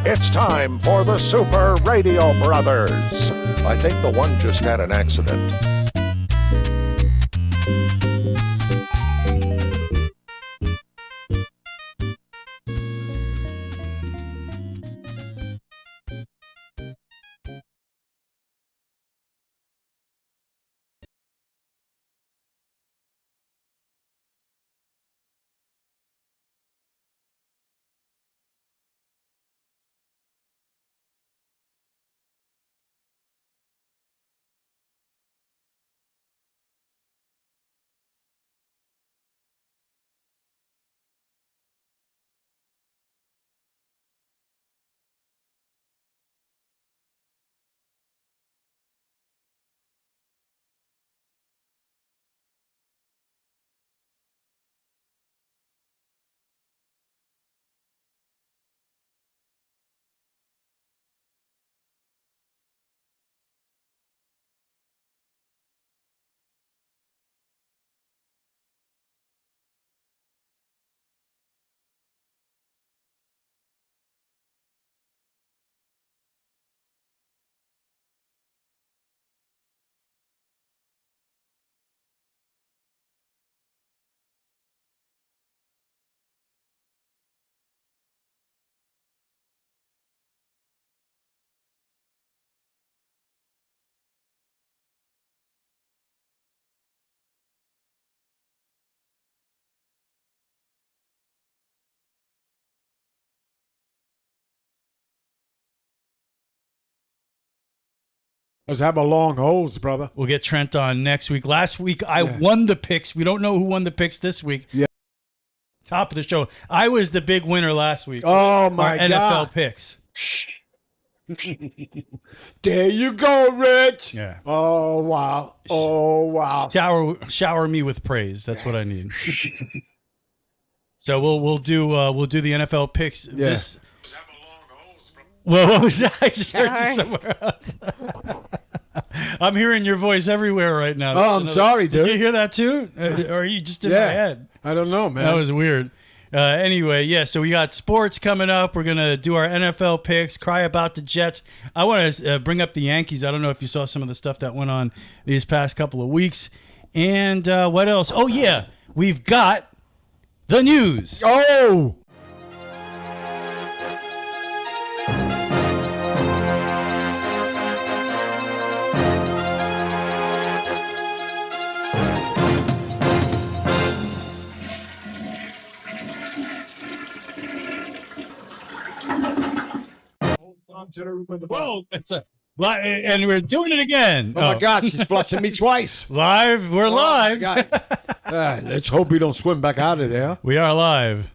It's time for the Super Radio Brothers. I think the one just had an accident. Let's have a long hose, brother. We'll get Trent on next week. Last week, I won the picks. We don't know who won the picks this week. Yeah. Top of the show. I was the big winner last week. Oh, my Our God. NFL picks. There you go, Rich. Yeah. Oh, wow. Oh, wow. Shower me with praise. That's what I need. So we'll do the NFL picks this. Well, what was that? I just heard you somewhere else. I'm hearing your voice everywhere right now. Oh, I'm sorry, dude. Did you hear that too? Or are you just in my head? I don't know, man. That was weird. Anyway, yeah, so we got sports coming up. We're going to do our NFL picks, cry about the Jets. I want to bring up the Yankees. I don't know if you saw some of the stuff that went on these past couple of weeks. And what else? Oh, yeah, we've got the news. Oh! Whoa, and we're doing it again. Oh, my God, she's flushing me twice. Live. We're live. Let's hope we don't swim back out of there. We are live.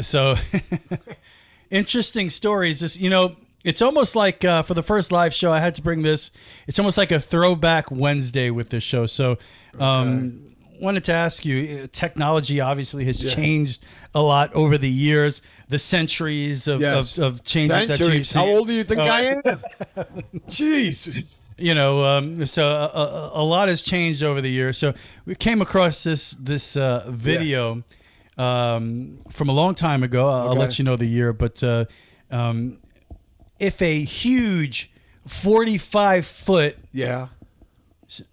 So interesting stories. This, it's almost like for the first live show, I had to bring this. It's almost like a throwback Wednesday with this show. So wanted to ask you, technology obviously has changed a lot over the years, the centuries of changes that you've seen. How old do you think I am? Jeez. So a lot has changed over the years. So we came across this video from a long time ago. I'll let you know the year, but if a huge 45-foot,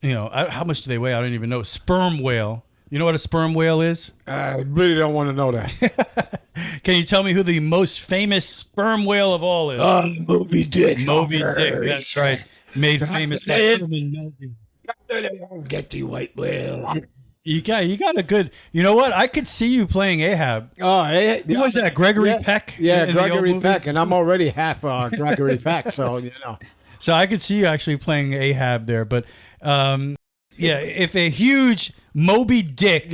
how much do they weigh? I don't even know. Sperm whale. You know what a sperm whale is? I really don't want to know that. Can you tell me who the most famous sperm whale of all is? Moby Dick. Moby Dick. That's right. Made famous by Herman Melville. Get the white whale. You got a good. You know what? I could see you playing Ahab. Oh, who was that? Gregory Peck. Yeah, Gregory Peck, and I'm already half Gregory Peck, so So I could see you actually playing Ahab there, but if a huge Moby Dick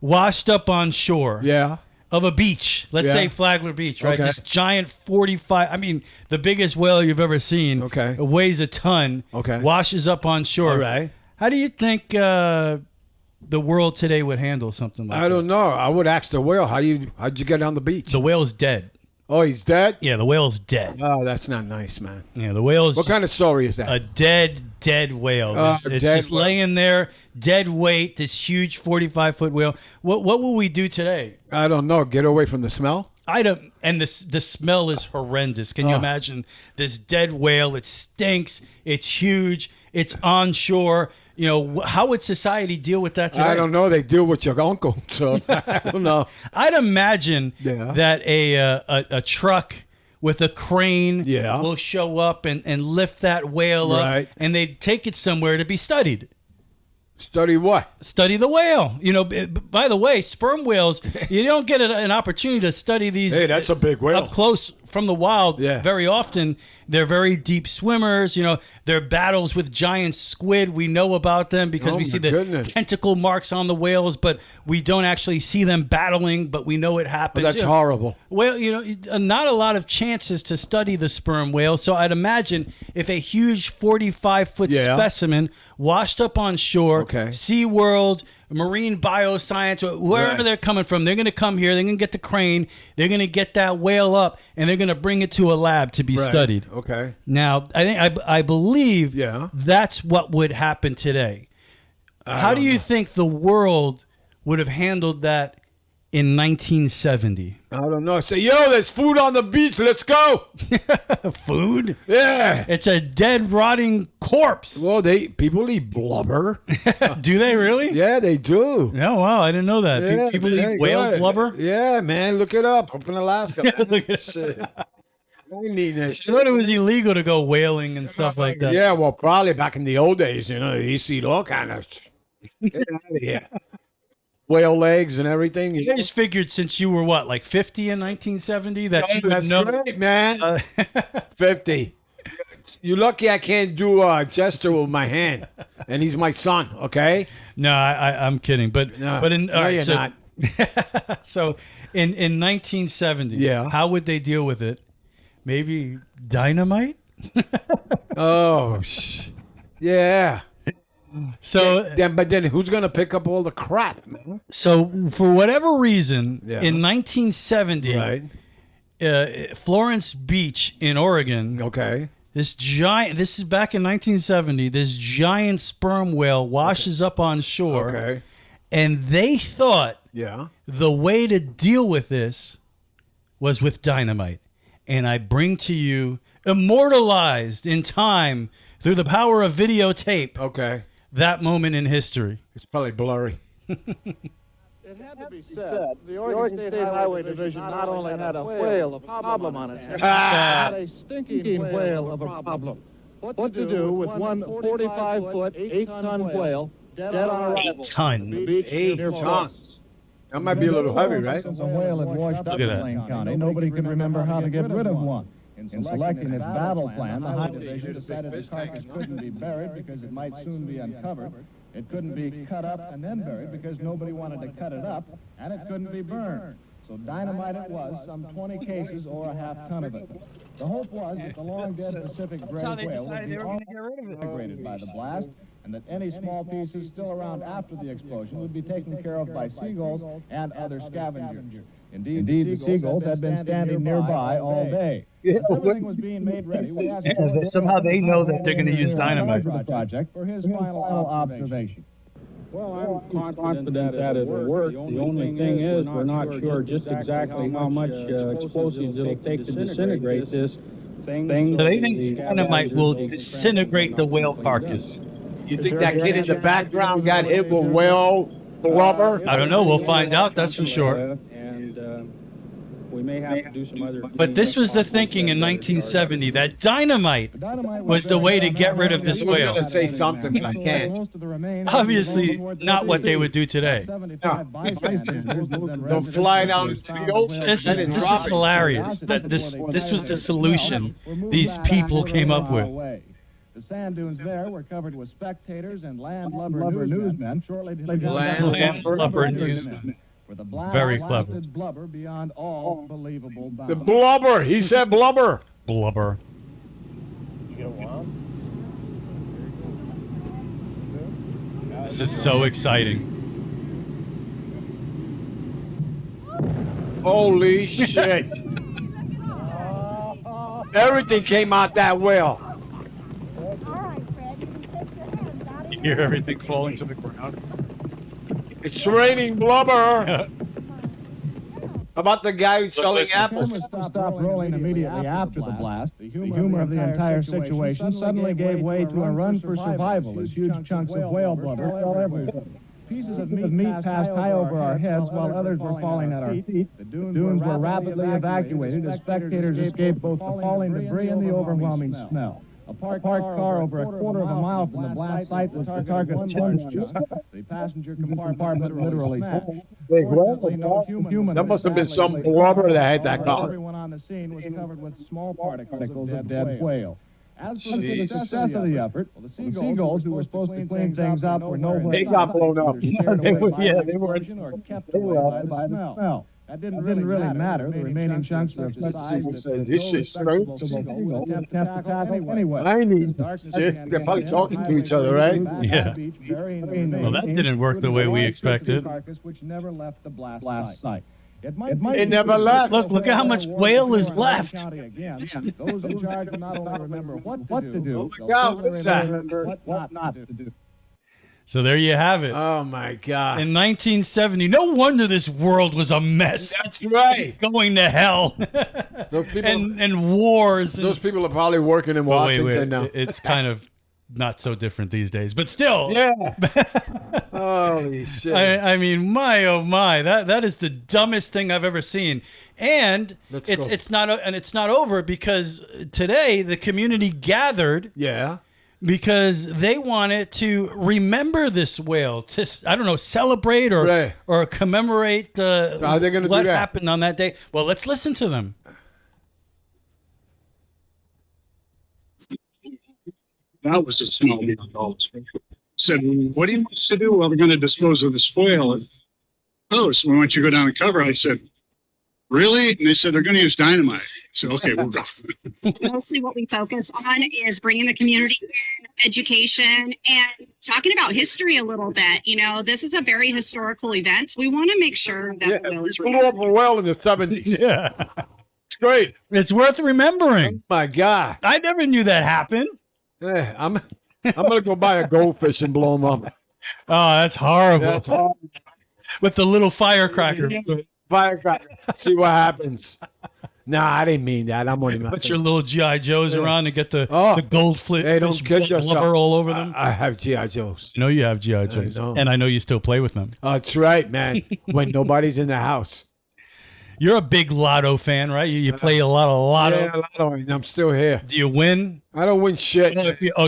washed up on shore of a beach, let's say Flagler Beach, right? This giant 45, I mean, the biggest whale you've ever seen. It weighs a ton. Washes up on shore. All right. How do you think the world today would handle something like that? I don't know. I would ask the whale, how'd you get on the beach? The whale's dead. Oh, he's dead? Yeah, the whale's dead. Oh, that's not nice, man. Yeah, the whale's... What kind of story is that? A dead whale. It's just laying there, dead weight, this huge 45-foot whale. What will we do today? I don't know. Get away from the smell? and the smell is horrendous. Can you imagine this dead whale? It stinks. It's huge. It's onshore. You know, how would society deal with that today? I don't know. They deal with your uncle, so I don't know. I'd imagine that a truck with a crane will show up and lift that whale up, and they'd take it somewhere to be studied. Study what? Study the whale. You know, by the way, sperm whales, you don't get an opportunity to study these. Hey, that's a big whale. Up close from the wild. Very often, they're very deep swimmers. You know, their battles with giant squid, we know about them because we see the tentacle marks on the whales, but we don't actually see them battling, but we know it happens. That's horrible. Well, you know, not a lot of chances to study the sperm whale. So I'd imagine if a huge 45-foot specimen washed up on shore, SeaWorld, marine bioscience, wherever they're coming from, they're going to come here, they're going to get the crane, they're going to get that whale up, and they're going to bring it to a lab to be studied. Okay. Now, I believe that's what would happen today. How do you think the world would have handled that in 1970? I don't know. Say, yo, there's food on the beach. Let's go. Food? Yeah. It's a dead, rotting corpse. Well, people eat blubber. Do they really? Yeah, they do. Oh, wow. I didn't know that. Yeah, People eat whale blubber? Yeah, man. Look it up. Up in Alaska. Look at shit. I need this. I thought it was illegal to go whaling and stuff like that. Yeah, well, probably back in the old days, you know, you used to eat all kind of Get out of here. Whale legs and everything. I just figured since you were, what, like 50 in 1970 that you would know. That's great, man. 50. You're lucky I can't do a gesture with my hand. And he's my son, okay? No, I'm kidding. But you're not. So in 1970, how would they deal with it? Maybe dynamite? Yeah. So, but then who's going to pick up all the crap, man? So, for whatever reason, in 1970, Florence Beach in Oregon, this is back in 1970, this giant sperm whale washes up on shore, and they thought the way to deal with this was with dynamite. And I bring to you, immortalized in time through the power of videotape, that moment in history. It's probably blurry. It had to be said, the Oregon State Highway Division not only had a whale of a problem on its hands, but had a stinking whale of a problem. What to do with one 45-foot, 8-ton whale dead on arrival? 8 tons. That might be a little heavy, right? Since a whale had washed up in Lane County, nobody can remember how to get rid of one. In selecting its battle plan, the Highway Division decided the carcass couldn't be buried because it might soon be uncovered. It couldn't be cut up and then buried because nobody wanted to cut it up, and it couldn't be burned. So dynamite it was, some 20 cases or a half-ton of it. The hope was that the long-dead Pacific gray whale would be all disintegrated by the blast, and that any small pieces still around after the explosion would be taken care of by seagulls and other scavengers. Indeed, the seagulls had been standing nearby all day. As everything was being made ready, we asked somehow they know that they're going to use dynamite for the project for his final observation. Well, I'm confident that it'll work. The only thing is we're not sure just exactly how much explosives it'll take to disintegrate this thing. So they think dynamite will disintegrate the whale carcass. You think that kid in the background got hit with whale blubber? I don't know. We'll find out. That's for sure. And we may have to do some other. But this was the thinking in 1970 that dynamite was the way to get rid of this whale. I'm going to say something, but I can't. Obviously, not what they would do today. They'll fly down to the ocean. This is hilarious. That this was the solution these people came up with. The sand dunes there were covered with spectators and landlubber newsmen shortly to Landlubber newsmen. Very clever. Blubber beyond all believable bounds. The blubber. He said blubber. Blubber. You get a wild? This is so exciting. Holy shit. Everything came out that whale. You hear everything falling to the ground. It's raining blubber. about the guy who's selling apples? Cameras stopped rolling immediately after the blast. The humor of the entire situation suddenly gave way to a run for survival as huge chunks of whale blubber fell everywhere. Pieces of meat passed high over our heads while others were falling at our feet. The dunes were rapidly evacuated as spectators escaped both the falling debris and the overwhelming smell. A parked car over a quarter of a mile from the blast site was the target of one shot. The passenger compartment literally smashed. Fortunately, no human. That must have been some blubber that hit that car. Everyone on the scene was covered with small particles of dead whale. As for the success of the effort, the seagulls who were supposed to clean things up were nowhere. They got blown up. They were kept away by the smell. That didn't really matter. The remaining chunks were of such size that This shit's straight. attempt to tackle anyway. I need shit. They're probably talking to each other, right? Yeah. Well, that didn't work the way we expected. Which never left the blast site. It never left. Look at how much whale is left. Those in charge will not only remember what to do, God, what's that? what not to do. So there you have it. Oh my God. In 1970, no wonder this world was a mess. That's right. Going to hell. Those people, and wars. those people are probably working in Well, wait, Washington now. It's kind of not so different these days, but still. Yeah. Holy shit. I mean, my oh my, that is the dumbest thing I've ever seen. And Let's it's go. it's not over because today the community gathered Yeah. because they wanted to remember this whale, to I don't know, celebrate or Right. or commemorate how are they gonna do what that? happened on that day. Well, let's listen to them. That was a small deal. Said, what do you want us to do? Well, we're going to dispose of this whale. Oh, so we want you to go down and cover. I said, really? And they said, they're going to use dynamite. So, okay, we'll go. Mostly what we focus on is bringing the community in, education, and talking about history a little bit. You know, this is a very historical event. We want to make sure that the whale is Blew up a well in the 70s. Yeah. It's great. It's worth remembering. My God. I never knew that happened. Yeah, I'm gonna go buy a goldfish and blow them up. Oh, that's horrible. That's all. With the little firecracker. Firecracker. See what happens. Nah, I didn't mean that. I'm only Put your little G.I. Joes around and get the gold flip. Hey, don't kid yourself. Blubber all over them. I have G.I. Joes. You know you have G.I. Joes. know. And I know you still play with them. That's right, man. When nobody's in the house. You're a big Lotto fan, right? You play a lot of Lotto. Yeah, Lotto, and I'm still here. Do you win? I don't win shit.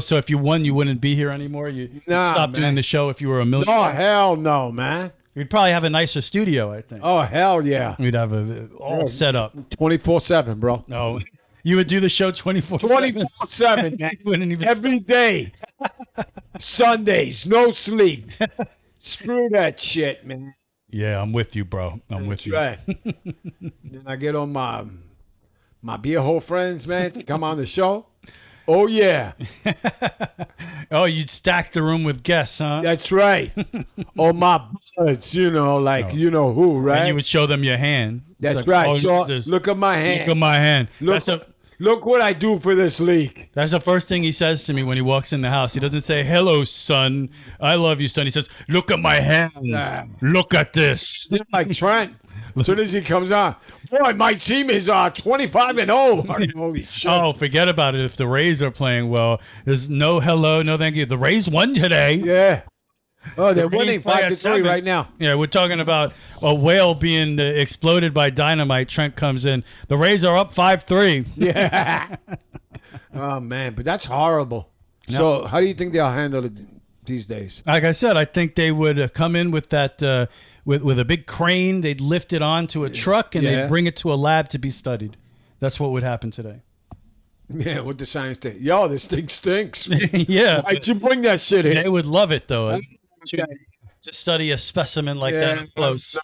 So if you won, you wouldn't be here anymore? You'd Nah, stop man. doing the show if you were a millionaire? Oh, hell no, man. We'd probably have a nicer studio, I think. Oh, hell yeah. We'd have it all set up. 24/7, bro. No, you would do the show 24/7. 24/7, man. You wouldn't even Every day. Sundays, no sleep. Screw that shit, man. Yeah, I'm with you, bro. I'm with you. Right. Then I get on my beer hole friends, man, to come on the show. Oh, yeah. Oh, you'd stack the room with guests, huh? That's right. Oh, my buds, you know, like, you know who, right? And you would show them your hand. It's That's like, right. oh, Show- this- look at my hand. Look at my hand. Look, look what I do for this league. That's the first thing he says to me when he walks in the house. He doesn't say, hello, son. I love you, son. He says, look at my hand. Nah. Look at this. Like Trent. As soon as he comes on, boy, my team is 25-0. Holy shit. Oh, forget about it. If the Rays are playing well, there's no hello, no thank you. The Rays won today. Yeah. Oh, they're The Rays winning play at 5-3 7. right now. Yeah, we're talking about a whale being exploded by dynamite. Trent comes in. The Rays are up 5-3. Yeah. Oh, man, but that's horrible. So how do you think they'll handle it these days? Like I said, I think they would come in with that with a big crane. They'd lift it onto a truck and Yeah. they'd bring it to a lab to be studied. That's what would happen today. Yeah, what the science say? Yo, this thing stinks. Yeah, Why'd you bring that shit in? they would love it though. To study a specimen like that up close.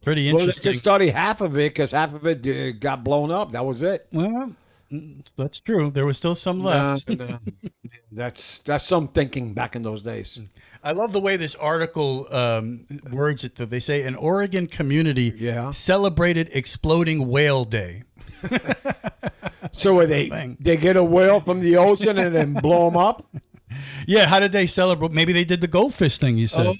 Pretty Well, let's interesting. just study half of it because half of it got blown up. That was it. Well, that's true. There was still some left. No. That's some thinking back in those days. I love the way this article words it. Though. They say an Oregon community celebrated exploding whale day. So were they get a whale from the ocean and then blow them up? Yeah, how did they celebrate? Maybe they did the goldfish thing you said.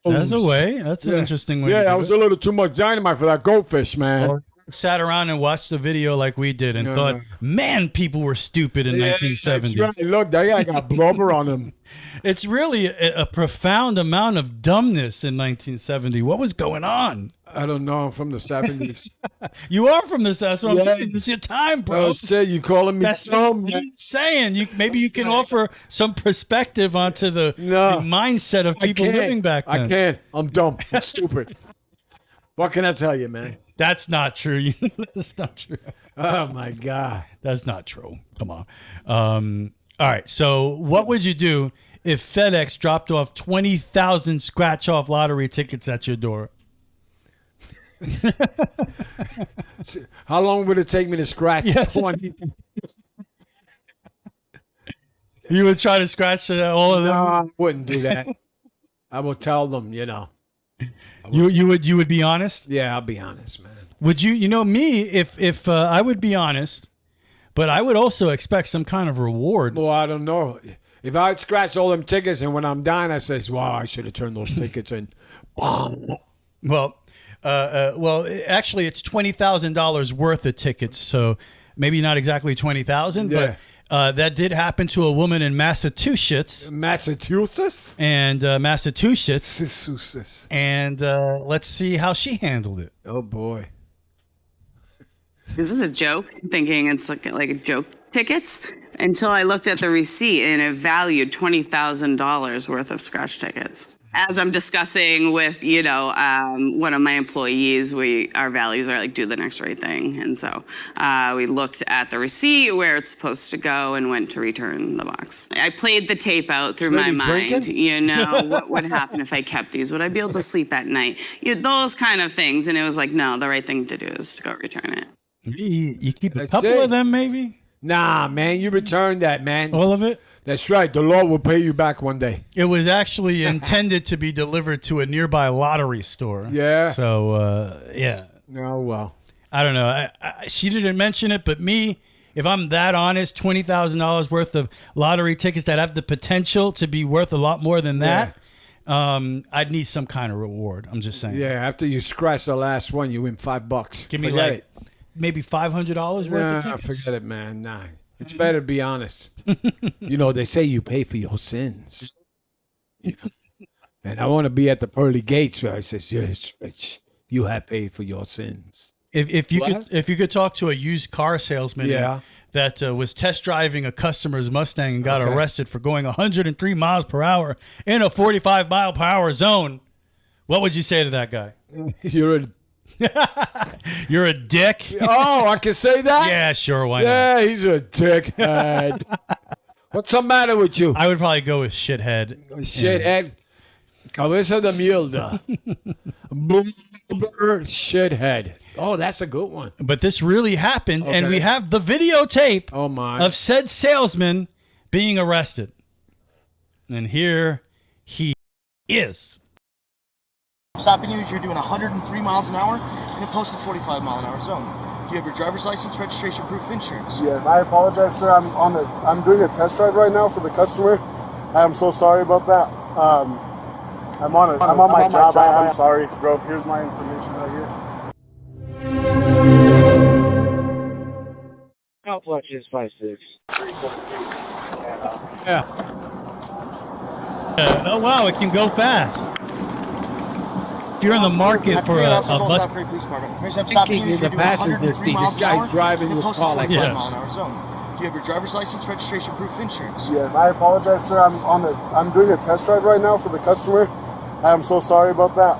That's a way. That's an interesting way. Yeah, to that do was it. a little too much dynamite for that goldfish, man. Sat around and watched the video like we did and thought, man, people were stupid in 1970. That's right. Look, that guy got blubber on him. It's really a profound amount of dumbness in 1970. What was going on? I don't know. I'm from the 70s. You are from this. That's what I'm saying. It's your time, bro. I said you calling me That's dumb, what man. I'm saying. Maybe you can offer some perspective onto the mindset of people living back then. I can't. I'm dumb. I'm stupid. What can I tell you, man? That's not true. That's not true. Oh, my God. That's not true. Come on. All right. So what would you do if FedEx dropped off 20,000 scratch-off lottery tickets at your door? How long would it take me to scratch 20? You would try to scratch all of them? No, I wouldn't do that. I will tell them, you know. You would be honest? Yeah, I'll be honest, man. Would you? You know me, if I would be honest, but I would also expect some kind of reward. Well, I don't know. If I scratch all them tickets and when I'm dying, I says, "Wow, I should have turned those tickets in." Well, actually, it's $20,000 worth of tickets, so maybe not exactly 20,000, but that did happen to a woman in Massachusetts. Massachusetts? And Massachusetts. Massachusetts. And let's see how she handled it. Oh, boy. This is a joke, thinking it's like a joke tickets, until I looked at the receipt and it valued $20,000 worth of scratch tickets. As I'm discussing with, one of my employees, our values are like do the next right thing. And so we looked at the receipt, where it's supposed to go, and went to return the box. I played the tape out through my mind. What would happen if I kept these? Would I be able to sleep at night? Those kind of things. And it was like, no, the right thing to do is to go return it. You keep a couple of them, maybe? Nah, man, you return that, man. All of it? That's right. The law will pay you back one day. It was actually intended to be delivered to a nearby lottery store. Yeah. So, yeah. Oh, well. I don't know. She didn't mention it, but me, if I'm that honest, $20,000 worth of lottery tickets that have the potential to be worth a lot more than that, I'd need some kind of reward. I'm just saying. Yeah, after you scratch the last one, you win $5. Give me maybe $500 worth of tickets. Forget it, man. Nah. It's better to be honest. They say you pay for your sins. And I want to be at the pearly gates where I says, yes, Rich, you have paid for your sins. If you could talk to a used car salesman that was test driving a customer's Mustang and got arrested for going 103 miles per hour in a 45 mile per hour zone, what would you say to that guy? You're a dick. Oh, I can say that? Yeah, sure. Why not? Yeah, he's a dickhead. What's the matter with you? I would probably go with shithead. Shithead. Cabeza de mierda. Shithead. Oh, that's a good one. But this really happened, and we have the videotape of said salesman being arrested. And here he is. Stopping you as you're doing 103 miles an hour in a posted 45 mile an hour zone. Do you have your driver's license, registration, proof, insurance? Yes, I apologize, sir. I'm doing a test drive right now for the customer. I am so sorry about that. I'm on my job. I'm sorry, bro. Here's my information right here. How much is 5-6? Yeah. Oh wow, it can go fast. If you're in the market for a police department. I'm stopping you as you're doing 103 miles an hour driving in a posted 45 Yeah. mile an hour zone. Do you have your driver's license, registration, proof, insurance? Yes, I apologize, sir. I'm doing a test drive right now for the customer. I am so sorry about that.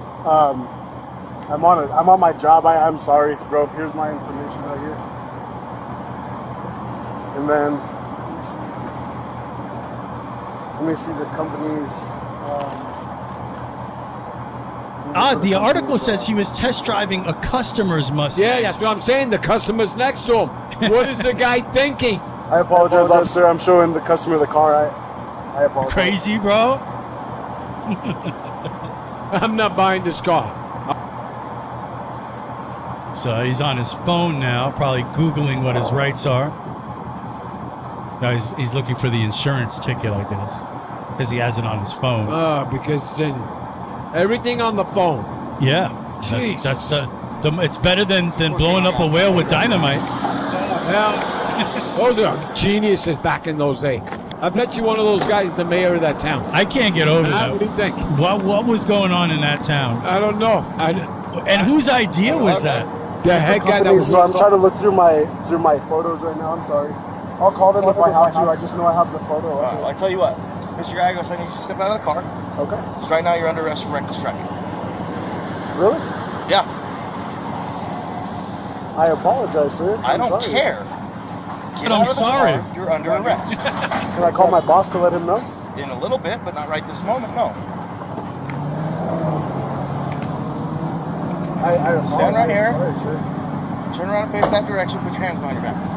I'm on my job. I'm sorry, bro. Here's my information right here. And then let me see the company's. the article says he was test driving a customer's Mustang. Yeah, that's what I'm saying. The customer's next to him. What is the guy thinking? I apologize, officer. I'm showing the customer the car. I apologize. Crazy, bro. I'm not buying this car. So he's on his phone now, probably Googling what his rights are. No, he's looking for the insurance ticket, I guess, because he has it on his phone. Because then Everything on the phone. Yeah. Jesus. That's the it's better than blowing up a whale with dynamite. Well, those are geniuses back in those days. I bet you one of those guys is the mayor of that town. I can't get over that. What do you think? What was going on in that town? I don't know. And whose idea was that? The head guy that was... So I'm trying to look through my photos right now. I'm sorry. I'll call them if I have to. I just know I have the photo. Well, I tell you what, Mr. Gallegos, I need you to step out of the car. Okay. Because right now you're under arrest for reckless driving. Really? Yeah. I apologize, sir. I don't sorry. care. Get I'm out of the sorry. car, you're under arrest. Can I call my boss to let him know? In a little bit, but not right this moment, no. I apologize. Stand right here. Sorry, sir. Turn around and face that direction, put your hands behind your back.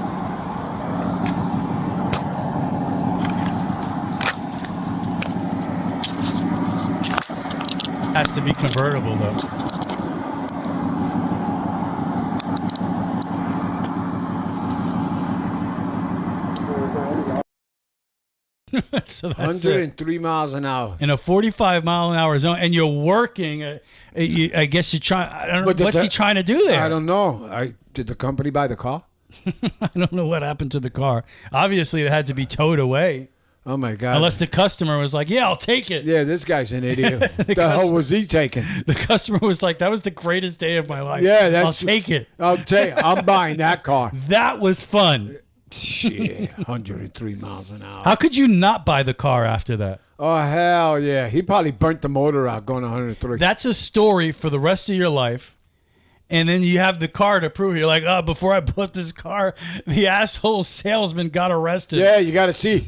Has to be convertible though. So that's 103 miles an hour. in a 45-mile-an-hour zone, and you're working. I guess you're trying. I don't know what you're trying to do there. I don't know. Did the company buy the car? I don't know what happened to the car. Obviously, it had to be towed away. Oh my God! Unless the customer was like, "Yeah, I'll take it." Yeah, this guy's an idiot. the hell was he taking? The customer was like, "That was the greatest day of my life. Yeah, I'll take it. I'm buying that car." That was fun. Shit, 103 miles an hour. How could you not buy the car after that? Oh hell yeah! He probably burnt the motor out going 103. That's a story for the rest of your life. And then you have the car to prove it. You're like, oh, before I bought this car, the asshole salesman got arrested. Yeah, you got to see.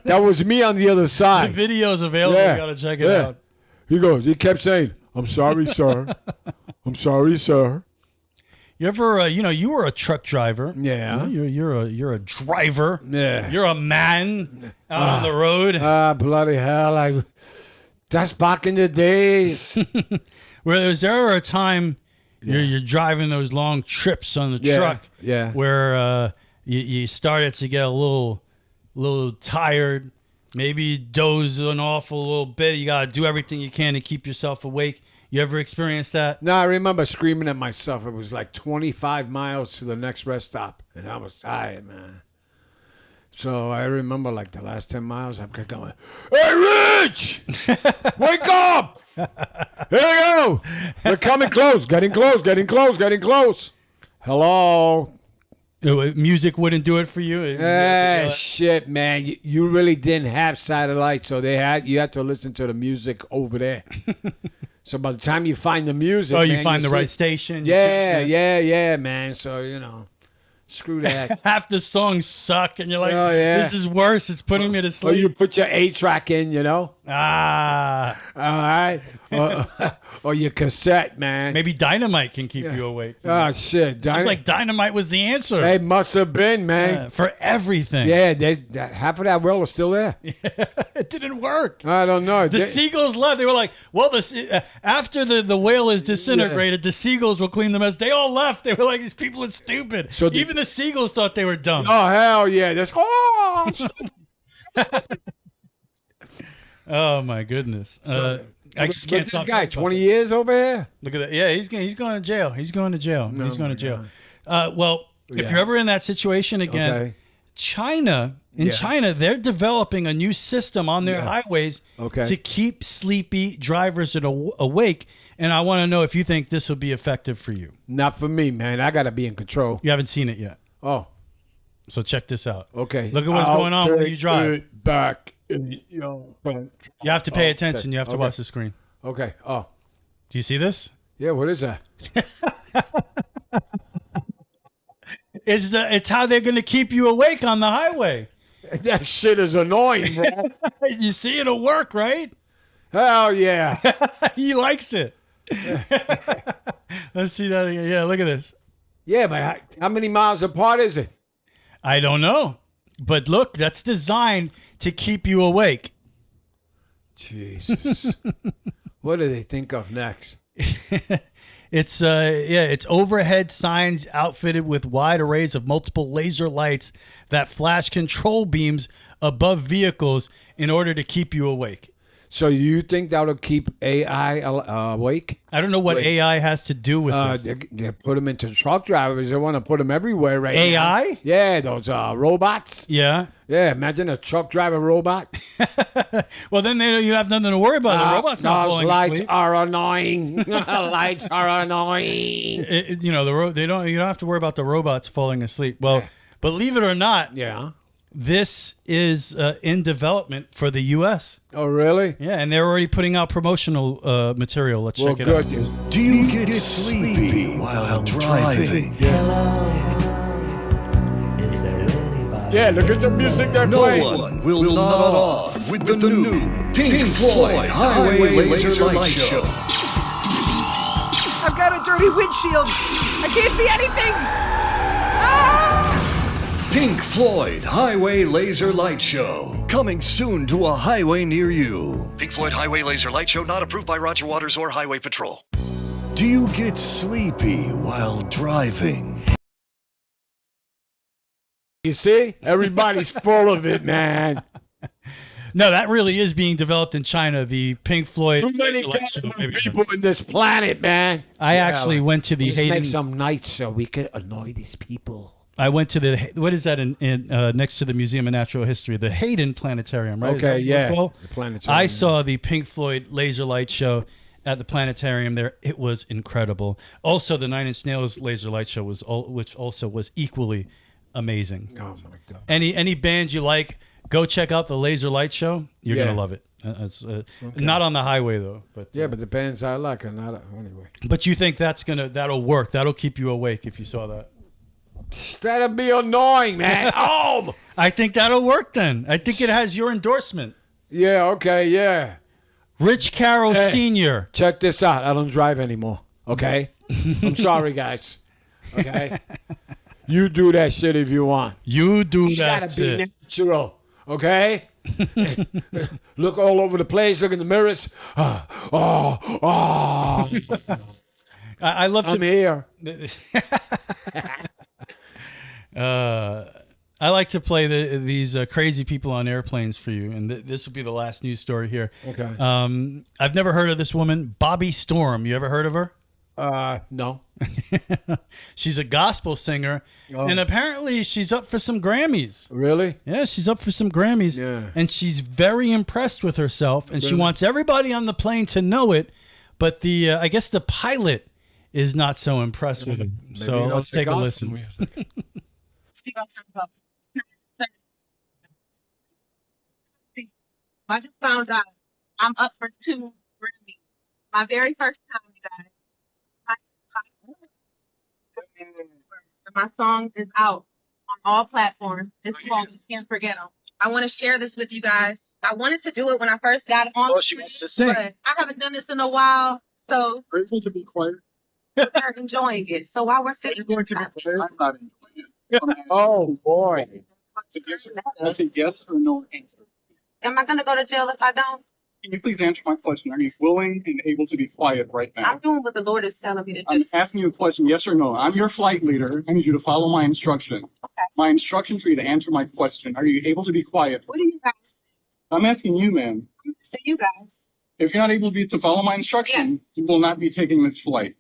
That was me on the other side. The video's available. Yeah. You got to check it out. He kept saying, "I'm sorry, sir. I'm sorry, sir." You ever, you were a truck driver. Yeah. You're a driver. Yeah. You're a man out on the road. Bloody hell. That's back in the days. Was there ever a time you're driving those long trips on the truck where you started to get a little tired, maybe dozing off a little bit. You got to do everything you can to keep yourself awake. You ever experienced that? No, I remember screaming at myself. It was like 25 miles to the next rest stop, and I was tired, man. So I remember like the last 10 miles, I'm going, "Hey, Rich! Wake up! Here we go! They're coming close, getting close. Hello? Music wouldn't do it for you? Shit, man. You really didn't have satellite, so you had to listen to the music over there. So by the time you find the music... Oh, you find the right station? Yeah, man. So, screw that. Half the songs suck, and you're like, this is worse. It's putting me to sleep. Or you put your 8-track in, Ah. All right. Or your cassette, man. Maybe Dynamite can keep you awake. Oh, shit. Seems like Dynamite was the answer. It must have been, man. For everything. Yeah, half of that well was still there. It didn't work. I don't know. The seagulls left. They were like, well, after the whale is disintegrated, the seagulls will clean the mess. They all left. They were like, these people are stupid. So even the seagulls thought they were dumb. Oh, hell yeah. That's Oh, my goodness. I just can't stop. Guy, 20 years over here? Look at that. Yeah, he's going to jail. He's going to jail. He's going to jail. If you're ever in that situation again, China, they're developing a new system on their highways to keep sleepy drivers awake. And I want to know if you think this will be effective for you. Not for me, man. I got to be in control. You haven't seen it yet. Oh. So check this out. Okay. Look at what's going on when you drive. Back. You have to pay attention. You have to watch the screen. Okay. Oh. Do you see this? Yeah, what is that? It's how they're going to keep you awake on the highway. That shit is annoying, bro. You see it'll work, right? Hell yeah. He likes it. Let's see that again. Yeah, look at this. Yeah, but how many miles apart is it? I don't know. But look, that's designed to keep you awake. Jesus. What do they think of next? It's overhead signs outfitted with wide arrays of multiple laser lights that flash control beams above vehicles in order to keep you awake. So you think that'll keep AI awake? I don't know what AI has to do with this. They put them into truck drivers. They want to put them everywhere right now. AI? Yeah, those robots. Yeah. Yeah, imagine a truck driver robot. Well, then you have nothing to worry about. The robot's not those falling lights asleep. are annoying. Lights are annoying. You don't have to worry about the robots falling asleep. Well, believe it or not, this is in development for the U.S. Oh, really? Yeah, and they're already putting out promotional material. Let's check it out. Do you get sleepy while driving? Yeah, look at the music they're No playing. one will nod off with the new Pink Floyd Highway Laser Light Show. I've got a dirty windshield. I can't see anything. Pink Floyd Highway Laser Light Show. Coming soon to a highway near you. Pink Floyd Highway Laser Light Show, not approved by Roger Waters or Highway Patrol. Do you get sleepy while driving? You see? Everybody's full of it, man. No, that really is being developed in China. The Pink Floyd. Too many people in this planet, man. I actually went to the Let's Hayden. make some nights so we could annoy these people. I went to the what is that in next to the Museum of Natural History, the Hayden Planetarium, right? Okay, yeah, the planetarium. I saw the Pink Floyd laser light show at the planetarium there. It was incredible. Also, the Nine Inch Nails laser light show which also was equally amazing. Oh my god! Any band you like, go check out the laser light show. You're gonna love it. It's not on the highway though, but but the bands I like are not anyway. But you think that'll work? That'll keep you awake if you saw that. That'd be annoying, man. Oh, I think that'll work then. I think it has your endorsement. Yeah, okay, yeah. Rich Carroll Sr. Check this out. I don't drive anymore, okay? I'm sorry, guys. Okay? You do that shit if you want. You do You that gotta shit. be natural, okay? Look all over the place. Look in the mirrors. I love to I'm here. I like to play these crazy people on airplanes for you, and this will be the last news story here. Okay. I've never heard of this woman, Bobby Storm. You ever heard of her? No. She's a gospel singer, and apparently she's up for some Grammys. Really? Yeah, she's up for some Grammys. Yeah. And she's very impressed with herself, and she Really? wants everybody on the plane to know it, but I guess the pilot is not so impressed with her. So Maybe let's that's take a gospel listen. music. I just found out I'm up for 2 Grammys. My very first time, you guys. My song is out on all platforms. It's called You Can't Forget 'Em. I want to share this with you guys. I wanted to do it when I first got on. Oh, she wants to sing. But I haven't done this in a while, so Are you going to be quiet? they're enjoying it. So while we're sitting here, I'm not enjoying it. Oh, boy. That's a yes or no answer. am I going to go to jail if I don't? Can you please answer my question? Are you willing and able to be quiet right now? I'm doing what the Lord is telling me to do. I'm asking you a question, yes or no. I'm your flight leader. I need you to follow my instruction. Okay. My instruction for you to answer my question. Are you able to be quiet? What do you guys think? I'm asking you, ma'am. To you guys. If you're not able to follow my instruction, you will not be taking this flight.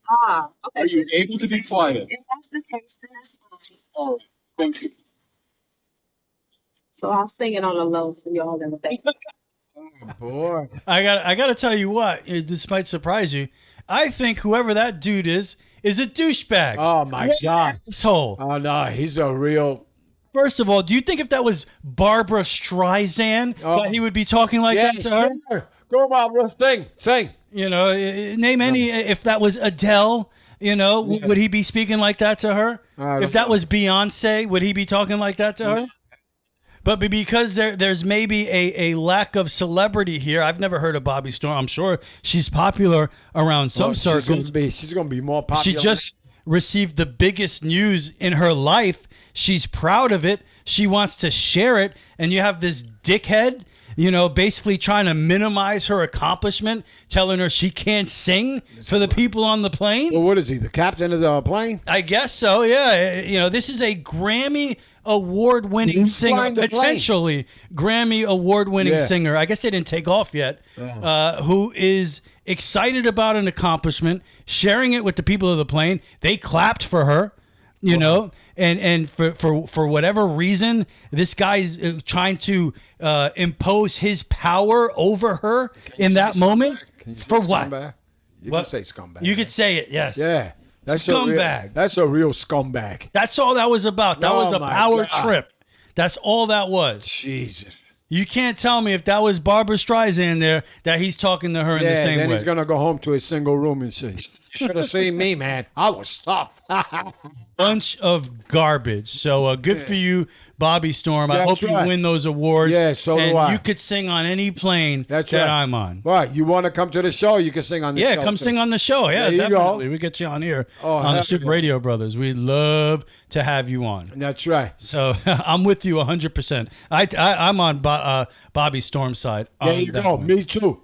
Okay. Are you able to be quiet? If that's the case, then that's fine. All right. Thank you. So I'll sing it on the low for y'all in the back. Boy. I got to tell you what, this might surprise you. I think whoever that dude is a douchebag. Oh, my What God. an asshole. Oh, no. He's a real... First of all, do you think if that was Barbara Streisand that he would be talking like that to her? Sure. Go, Barbara. Sing. You know, name any. If that was Adele, you know, would he be speaking like that to her? If that was Beyonce, would he be talking like that to her? But because there's maybe a lack of celebrity here. I've never heard of Bobby Storm. I'm sure she's popular around some circles. She's gonna be more popular. She just received the biggest news in her life. She's proud of it. She wants to share it. And you have this dickhead basically trying to minimize her accomplishment, telling her she can't sing for the people on the plane. Well, what is he, the captain of the plane? I guess so, yeah. This is a Grammy award-winning singer, potentially Grammy award-winning singer. I guess they didn't take off yet. Who is excited about an accomplishment, sharing it with the people of the plane. They clapped for her, and for whatever reason, this guy's trying to impose his power over her in that moment. For what? You can say scumbag. You could say it, yes. Yeah. That's scumbag. That's a real scumbag. That's all that was about. That was a power God. trip. That's all that was. Jesus. You can't tell me if that was Barbara Streisand there that he's talking to her in the same then way. he's going to go home to his single room and say, should have seen me, man. I was tough. Bunch of garbage. So good for you, Bobby Storm. I hope you win those awards. Yeah, so do and I. you could sing on any plane that I'm on. Right. You want to come to the show, you can sing on the show. Yeah, come sing on the show. Yeah, there you definitely. go. We get you on here Oh, on the Super Radio Brothers. We'd love to have you on. That's right. So I'm with you 100%. I'm on Bobby Storm's side. There you go. Me too.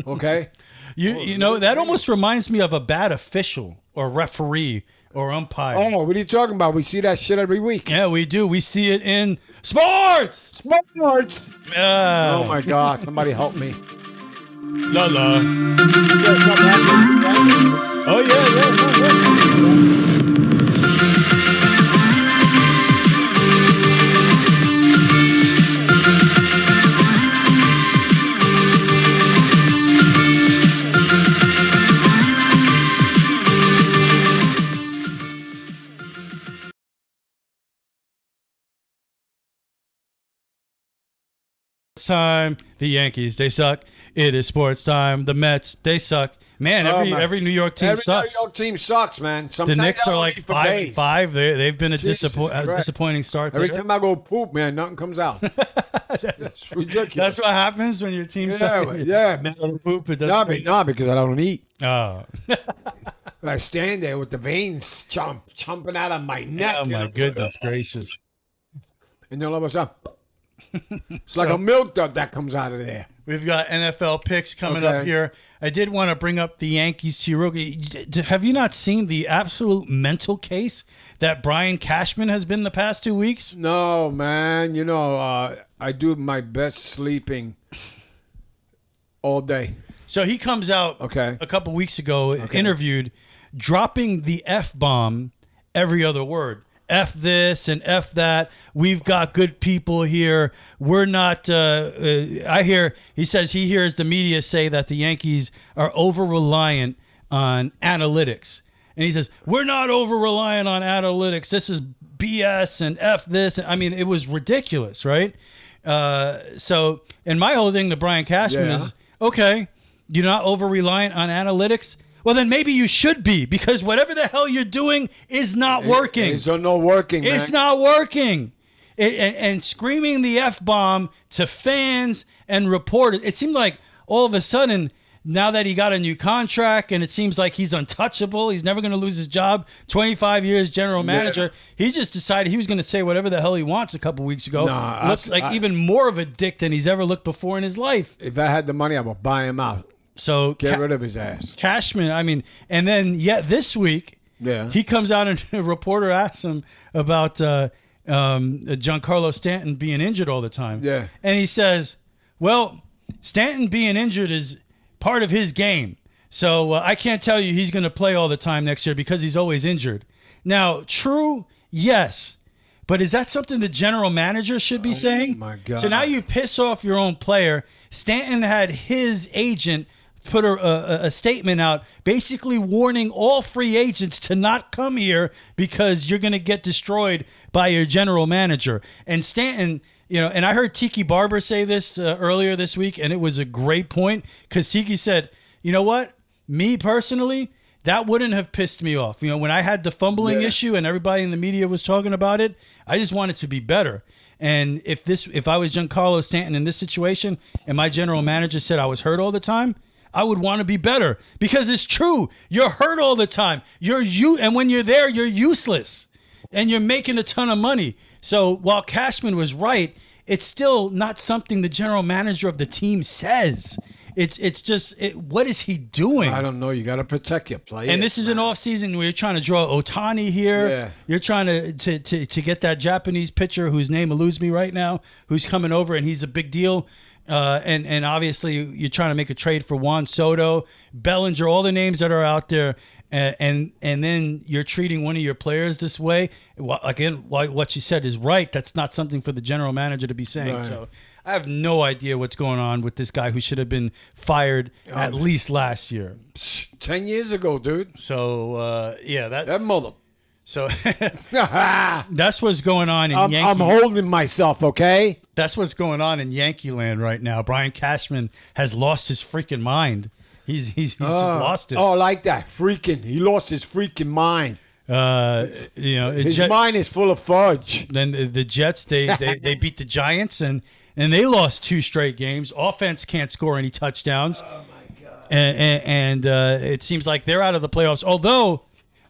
Okay. You know, that almost reminds me of a bad official or referee or umpire. Oh, what are you talking about? We see that shit every week. Yeah, we do. We see it in sports. Sports. Oh, my God. Somebody help me. La la. Oh, yeah. Time. The Yankees, they suck. It is sports time. The Mets, they suck. Man, every New York team sucks. Every New York team sucks, man. Sometimes the Knicks are like 5-5. They've been a disappointing start. Every time I go poop, man, nothing comes out. It's ridiculous. That's what happens when your team sucks. Yeah, man. Poop, it no, because I don't eat. Oh. I stand there with the veins chomping out of my neck. Oh, my goodness gracious. And then all of a sudden, it's like a milk dud that comes out of there. We've got NFL picks coming up here. I did want to bring up the Yankees to you. Have you not seen the absolute mental case that Brian Cashman has been the past 2 weeks? No, man. You know, I do my best sleeping all day. So he comes out a couple weeks ago, interviewed, dropping the F-bomb every other word. F this and F that. We've got good people here. We're not. He says he hears the media say that the Yankees are over reliant on analytics, and he says we're not over reliant on analytics. This is BS and F this. I mean, it was ridiculous, right? So, and my whole thing to Brian Cashman is okay. You're not over reliant on analytics. Well, then maybe you should be, because whatever the hell you're doing is not working. It's not working, man. It's not working. And screaming the F-bomb to fans and reporters, it seemed like all of a sudden, now that he got a new contract and it seems like he's untouchable, he's never going to lose his job, 25 years general manager, he just decided he was going to say whatever the hell he wants a couple weeks ago. Looked like even more of a dick than he's ever looked before in his life. If I had the money, I would buy him out. So get rid of his ass. Cashman, I mean, and then this week, he comes out and a reporter asks him about Giancarlo Stanton being injured all the time. Yeah. And he says, well, Stanton being injured is part of his game. So I can't tell you he's going to play all the time next year because he's always injured. Now, true, yes. But is that something the general manager should be saying? My God. So now you piss off your own player. Stanton had his agent put a statement out basically warning all free agents to not come here because you're going to get destroyed by your general manager. And Stanton, and I heard Tiki Barber say this earlier this week, and it was a great point because Tiki said, you know what? Me personally, that wouldn't have pissed me off. When I had the fumbling issue and everybody in the media was talking about it, I just wanted to be better. And if I was Giancarlo Stanton in this situation and my general manager said I was hurt all the time, I would want to be better because it's true. You're hurt all the time. And when you're there, you're useless and you're making a ton of money. So while Cashman was right, it's still not something the general manager of the team says. It's just what is he doing? I don't know. You got to protect your players. And this is an off season where you're trying to draw Otani here. Yeah. You're trying to get that Japanese pitcher whose name eludes me right now, who's coming over, and he's a big deal. And obviously you're trying to make a trade for Juan Soto, Bellinger, all the names that are out there. And then you're treating one of your players this way. Again, what you said is right. That's not something for the general manager to be saying. Right. So I have no idea what's going on with this guy who should have been fired at least last year. 10 years ago, dude. So, that mother. So that's what's going on in Yankee. I'm holding myself, okay? That's what's going on in Yankee land right now. Brian Cashman has lost his freaking mind. He's just lost it. Oh, like that. Freaking. He lost his freaking mind. His mind is full of fudge. Then the Jets, they beat the Giants and they lost 2 straight games. Offense can't score any touchdowns. Oh my God. And it seems like they're out of the playoffs. Although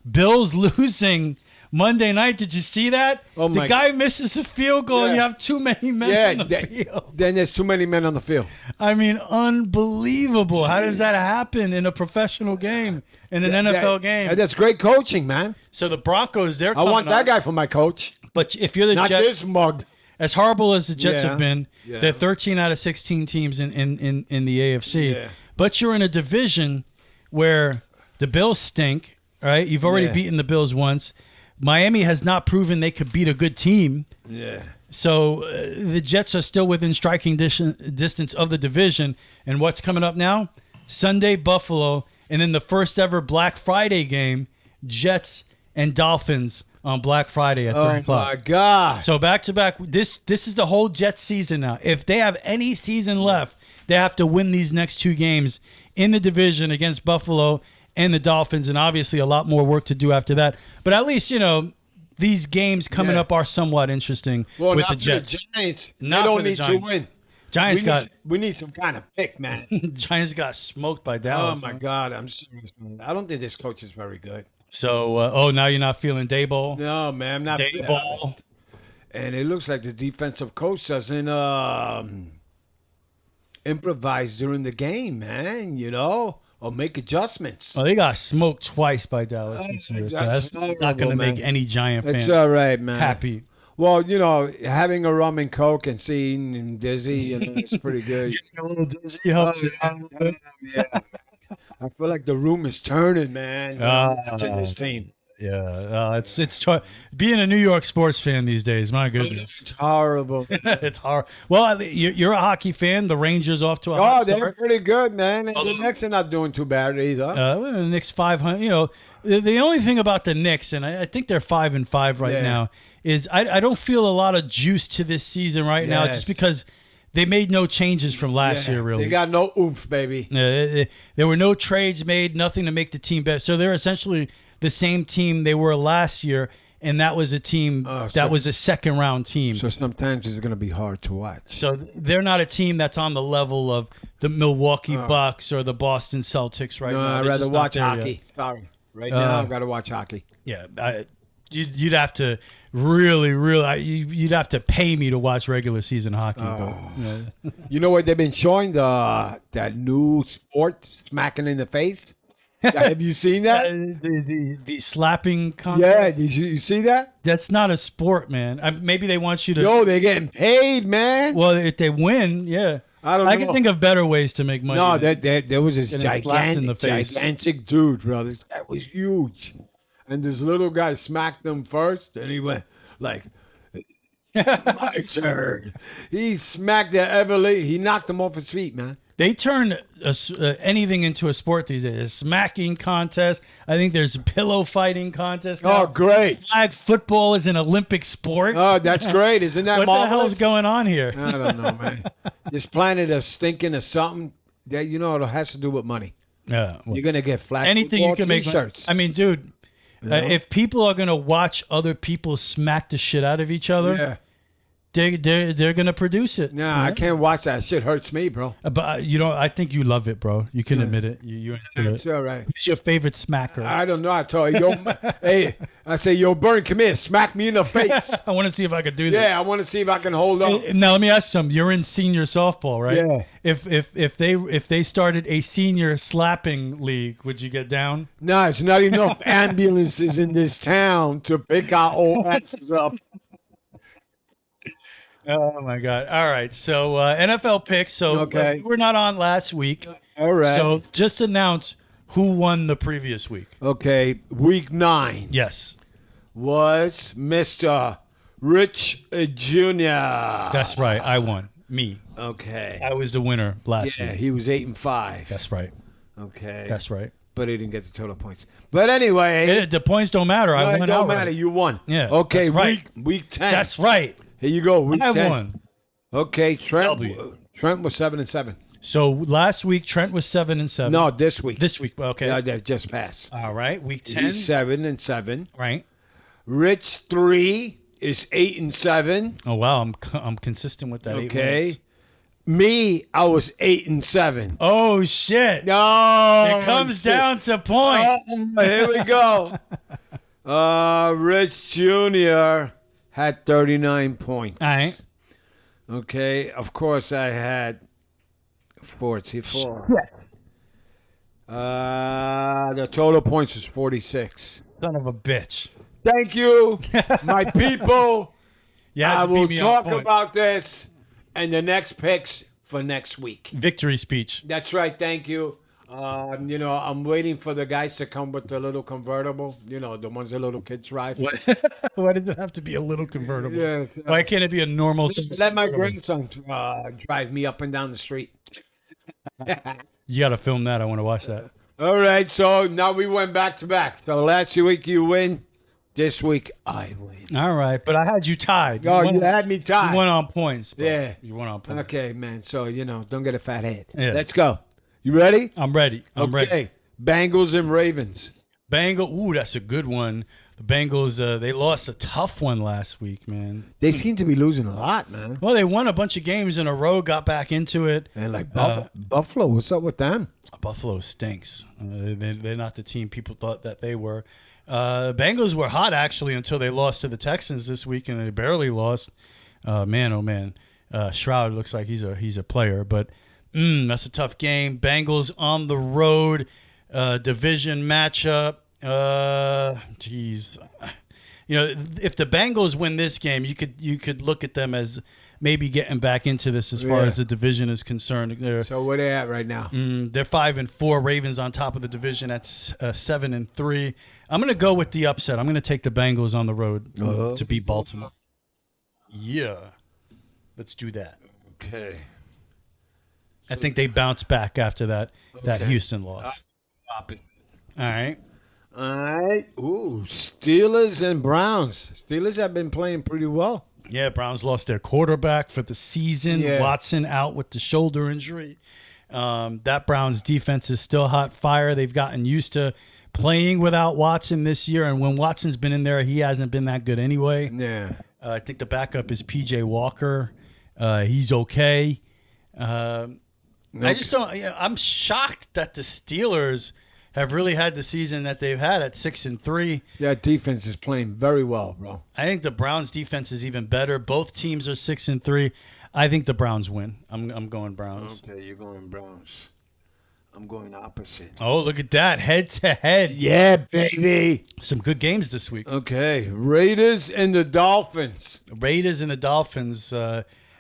Bills losing Monday night, did you see that? Oh my the guy misses a field goal and you have too many men on the field. Then there's too many men on the field. I mean, unbelievable. How does that happen in a professional game, in an NFL game? That's great coaching, man. So the Broncos, they're I coming want that up. guy for my coach. But if you're the Not Jets, this mug. as horrible as the Jets Yeah. have been, Yeah. they're 13 out of 16 teams in the AFC. Yeah. But you're in a division where the Bills stink, right? You've already Yeah. beaten the Bills once. Miami has not proven they could beat a good team. Yeah. So the Jets are still within striking distance of the division. And what's coming up now? Sunday, Buffalo, and then the first ever Black Friday game, Jets and Dolphins on Black Friday at 3 o'clock. Oh, my God. So back-to-back, this is the whole Jets season now. If they have any season left, they have to win these next 2 games in the division against Buffalo and the Dolphins, and obviously a lot more work to do after that. But at least, these games coming up are somewhat interesting with not the for Jets. Giants. Not they don't for the need Giants. to win. Giants we need some kind of pick, man. Giants got smoked by Dallas. Oh, my God. I'm serious, man. I don't think this coach is very good. So, now you're not feeling Daboll? No, man. I'm not. Daboll. And it looks like the defensive coach doesn't improvise during the game, man, or make adjustments. Well, they got smoked twice by Dallas. That's not going to make any Giant fan It's all right, man. happy. Well, having a rum and coke and seeing dizzy, it's pretty good. Getting a little dizzy helps you. Yeah. I feel like the room is turning, man. Watching this team. Yeah, it's being a New York sports fan these days. My goodness, it's horrible. It's hard. Well, you're a hockey fan. The Rangers off to a hot they're start. pretty good, man. And the Knicks are not doing too bad either. The Knicks 500. The only thing about the Knicks, and I think they're 5-5 right now, is I don't feel a lot of juice to this season right now, just because they made no changes from last year. Really, they got no oomph, baby. There were no trades made, nothing to make the team better. So they're essentially the same team they were last year, and that was a team that was a second-round team. So sometimes it's going to be hard to watch. So they're not a team that's on the level of the Milwaukee Bucks or the Boston Celtics right now. I'd rather watch hockey. Sorry. Right now, I've got to watch hockey. Yeah, you'd have to really, you'd have to pay me to watch regular season hockey. But, You know what they've been showing? That new sport, smacking in the face? Have you seen that? The slapping contest? Yeah, you see that? That's not a sport, man. Maybe they want you to... Yo, they're getting paid, man. Well, if they win, yeah. I can think of better ways to make money. No, there was this in the face. gigantic dude, bro. This guy was huge. And this little guy smacked him first, and he went like, my turn. He smacked the Everly. He knocked him off his feet, man. They turn anything into a sport these days. A smacking contest. I think there's a pillow fighting contest now. Oh, great. Flag football is an Olympic sport. Oh, that's great. Isn't that what marvelous? the hell is going on here? I don't know, man. This planet is stinking of something that, it has to do with money. Yeah. You're going to get flag anything you football can make money. T-shirts. I mean, dude, if people are going to watch other people smack the shit out of each other, they're gonna produce it. Nah, I can't watch that. Shit hurts me, bro. But I think you love it, bro. You can admit it. You enjoy it. It's all right. Who's your favorite smacker? I don't know. I told you, hey, I say, yo, Burn, come here, smack me in the face. I want to see if I could do this. Yeah, I want to see if I can hold on. Now let me ask you something. You're in senior softball, right? Yeah. If they started a senior slapping league, would you get down? No, it's not enough ambulances in this town to pick our old asses up. Oh my God! All right, so NFL picks. So we were not on last week. All right. So just announce who won the previous week. Okay, week 9. Yes. Was Mr. Rich Jr. That's right. I won. Me. Okay. I was the winner last week. Yeah, he was 8-5. That's right. Okay. That's right. But he didn't get the total points. But anyway, the points don't matter. I won. It don't matter. You won. Yeah. Okay. That's right. Week 10. That's right. Here you go. Week 10. I won. Okay. Trent was 7-7. So last week Trent was 7-7. No, this week. This week. Okay. Yeah, that just passed. All right. Week 10. He's 7-7. Right. Rich 3 is 8-7. Oh wow, I'm consistent with that. 8 wins. Me, I was 8-7. Oh shit! No, it comes down to points. Here we go. Rich Jr. had 39 points. All right. Okay. Of course, I had 44. The total points was 46. Son of a bitch. Thank you, my people. Yeah, I will talk about this and the next picks for next week. Victory speech. That's right. Thank you. I'm waiting for the guys to come with the little convertible. You know, the ones the little kids drive. Why does it have to be a little convertible? Yes. Why can't it be a normal? Let my grandson drive me up and down the street. You got to film that. I want to watch that. All right. So now we went back to back. So last week you win. This week I win. All right, but I had you tied. You had me tied. You won on points. Bro. Yeah. You won on points. Okay, man. So, don't get a fat head. Yeah. Let's go. You ready? I'm ready. I'm ready. Bengals and Ravens. Ooh, that's a good one. The Bengals, they lost a tough one last week, man. They seem to be losing a lot, man. Well, they won a bunch of games in a row, got back into it. And Buffalo, what's up with them? Buffalo stinks. They're not the team people thought that they were. Bengals were hot, actually, until they lost to the Texans this week, and they barely lost. Man, oh, man. Stroud looks like he's a player, but that's a tough game. Bengals on the road, division matchup. Geez. If the Bengals win this game, you could look at them as maybe getting back into this as far as the division is concerned. So where they at right now? They're 5-4. Ravens on top of the division at 7-3. I'm going to go with the upset. I'm going to take the Bengals on the road to beat Baltimore. Yeah. Let's do that. Okay. I think they bounce back after that Houston loss. All right. Ooh, Steelers and Browns. Steelers have been playing pretty well. Yeah, Browns lost their quarterback for the season. Yeah. Watson out with the shoulder injury. That Browns defense is still hot fire. They've gotten used to playing without Watson this year, and when Watson's been in there, he hasn't been that good anyway. Yeah. I think the backup is P.J. Walker. He's okay. I just don't. I'm shocked that the Steelers have really had the season that they've had at 6-3. That defense is playing very well, bro. I think the Browns defense is even better. Both teams are 6-3. I think the Browns win. I'm going Browns. Okay, you're going Browns. I'm going opposite. Oh, look at that. Head to head. Yeah, baby. Some good games this week. Okay. Raiders and the Dolphins. Raiders and the Dolphins.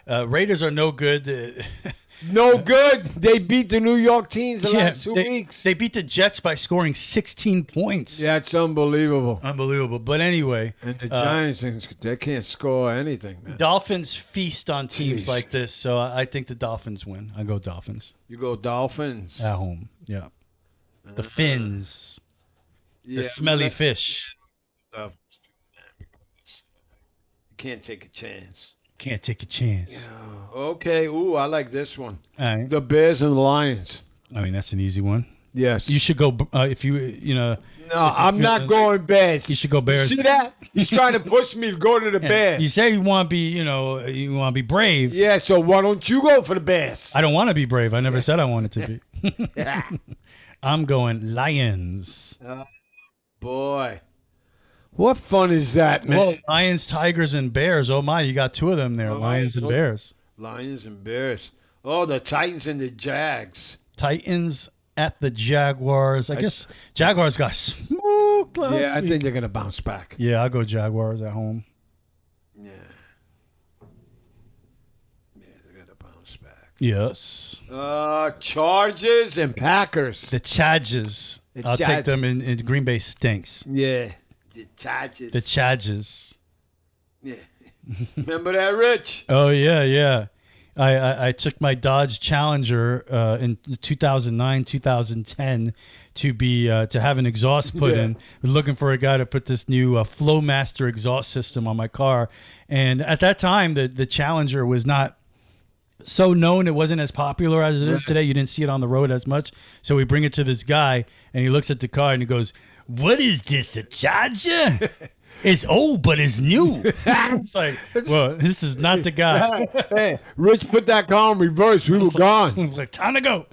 Raiders are no good. No good. They beat the New York teams the last 2 weeks. They beat the Jets by scoring 16 points. Yeah, it's unbelievable. Unbelievable. But anyway. And the Giants, they can't score anything, man. Dolphins feast on teams like this, so I think the Dolphins win. I go Dolphins. You go Dolphins? At home, yeah. The Fins. The smelly fish. You can't take a chance. Can't take a chance. Yeah. Okay. Ooh, I like this one. All right. The Bears and the Lions. I mean, that's an easy one. Yes. You should go if you know. No, I'm not going Bears. You should go Bears. See that? He's trying to push me to go to the Bears. You say you want to be, you want to be brave. Yeah, so why don't you go for the Bears? I don't want to be brave. I never said I wanted to be. I'm going Lions. Boy. What fun is that, man? Well, Lions, Tigers, and Bears. Oh, my. You got two of them there, Lions and Bears. Lions and Bears. Oh, the Titans and the Jags. Titans at the Jaguars. I guess Jaguars got smoked last week. I think they're going to bounce back. Yeah, I'll go Jaguars at home. Yeah. Yeah, they're going to bounce back. Yes. Chargers and Packers. The Chargers. I'll take them in Green Bay stinks. Yeah. The Chargers. The Chargers. Yeah. Remember that, Rich? Oh, yeah. I took my Dodge Challenger in 2009, 2010 to have an exhaust put in. We're looking for a guy to put this new Flowmaster exhaust system on my car. And at that time, the Challenger was not so known. It wasn't as popular as it is today. You didn't see it on the road as much. So we bring it to this guy, and he looks at the car, and he goes, "What is this, a Charger? It's old, but it's new." It's like, well, this is not the guy. Hey, Rich put that car in reverse. We were gone. I was like, time to go.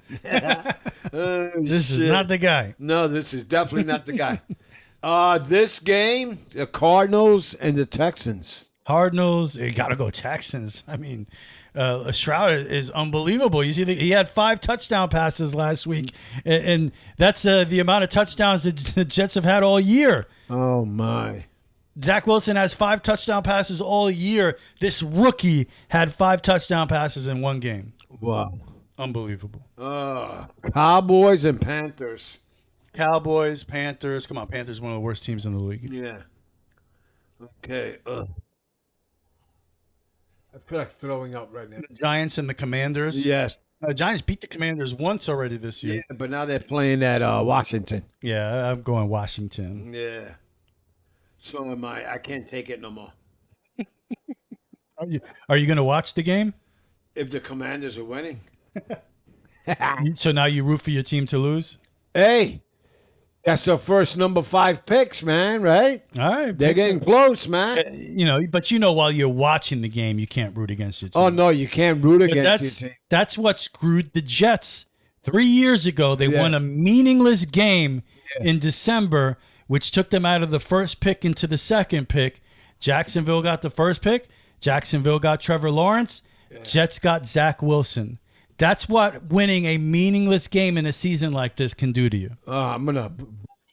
This is not the guy. No, this is definitely not the guy. This game, the Cardinals and the Texans. Cardinals, you got to go Texans. I mean, Stroud is unbelievable. You see, he had 5 touchdown passes last week, and that's the amount of touchdowns that the Jets have had all year. Oh, my. Zach Wilson has 5 touchdown passes all year. This rookie had 5 touchdown passes in one game. Wow. Unbelievable. Cowboys and Panthers. Cowboys, Panthers. Come on, Panthers one of the worst teams in the league. Yeah. Okay. I feel like throwing up right now. The Giants and the Commanders. Yes. Giants beat the Commanders once already this year. Yeah, but now they're playing at Washington. Yeah, I'm going Washington. Yeah. So am I. I can't take it no more. Are you going to watch the game? If the Commanders are winning. So now you root for your team to lose? Hey, that's the first number 5 picks, man, right? All right. They're getting close, man. But while you're watching the game, you can't root against your team. Oh, no, you can't root against your team. That's what screwed the Jets. 3 years ago, they won a meaningless game in December, which took them out of the first pick into the second pick. Jacksonville got the first pick. Jacksonville got Trevor Lawrence. Jets got Zach Wilson. That's what winning a meaningless game in a season like this can do to you. I'm going to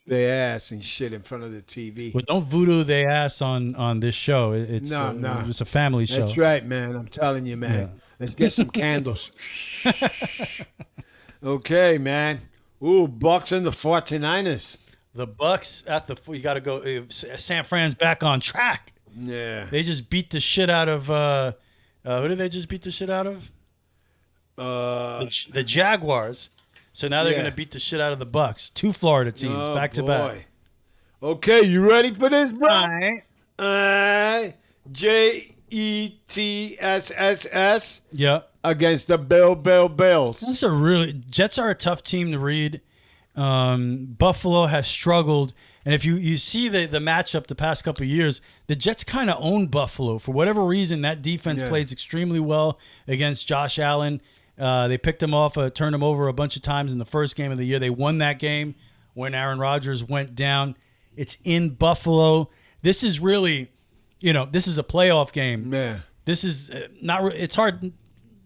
their ass and shit in front of the TV. Well, don't voodoo their ass on this show. It's a family show. That's right, man. I'm telling you, man. Yeah. Let's get some candles. Okay, man. Ooh, Bucks and the 49ers. The Bucks you got to go. San Fran's back on track. Yeah. They just beat the shit out of. Who did they just beat the shit out of? The Jaguars. So now they're going to beat the shit out of the Bucks. 2 Florida teams back to back. Okay, you ready for this, bro? All right. JETSSS. Yeah. Against the Bills. Jets are a tough team to read. Buffalo has struggled. And if you see the matchup the past couple of years, the Jets kind of own Buffalo. For whatever reason, that defense plays extremely well against Josh Allen. They picked him off, turned him over a bunch of times in the first game of the year. They won that game when Aaron Rodgers went down. It's in Buffalo. This is really, this is a playoff game. Yeah. This is it's hard.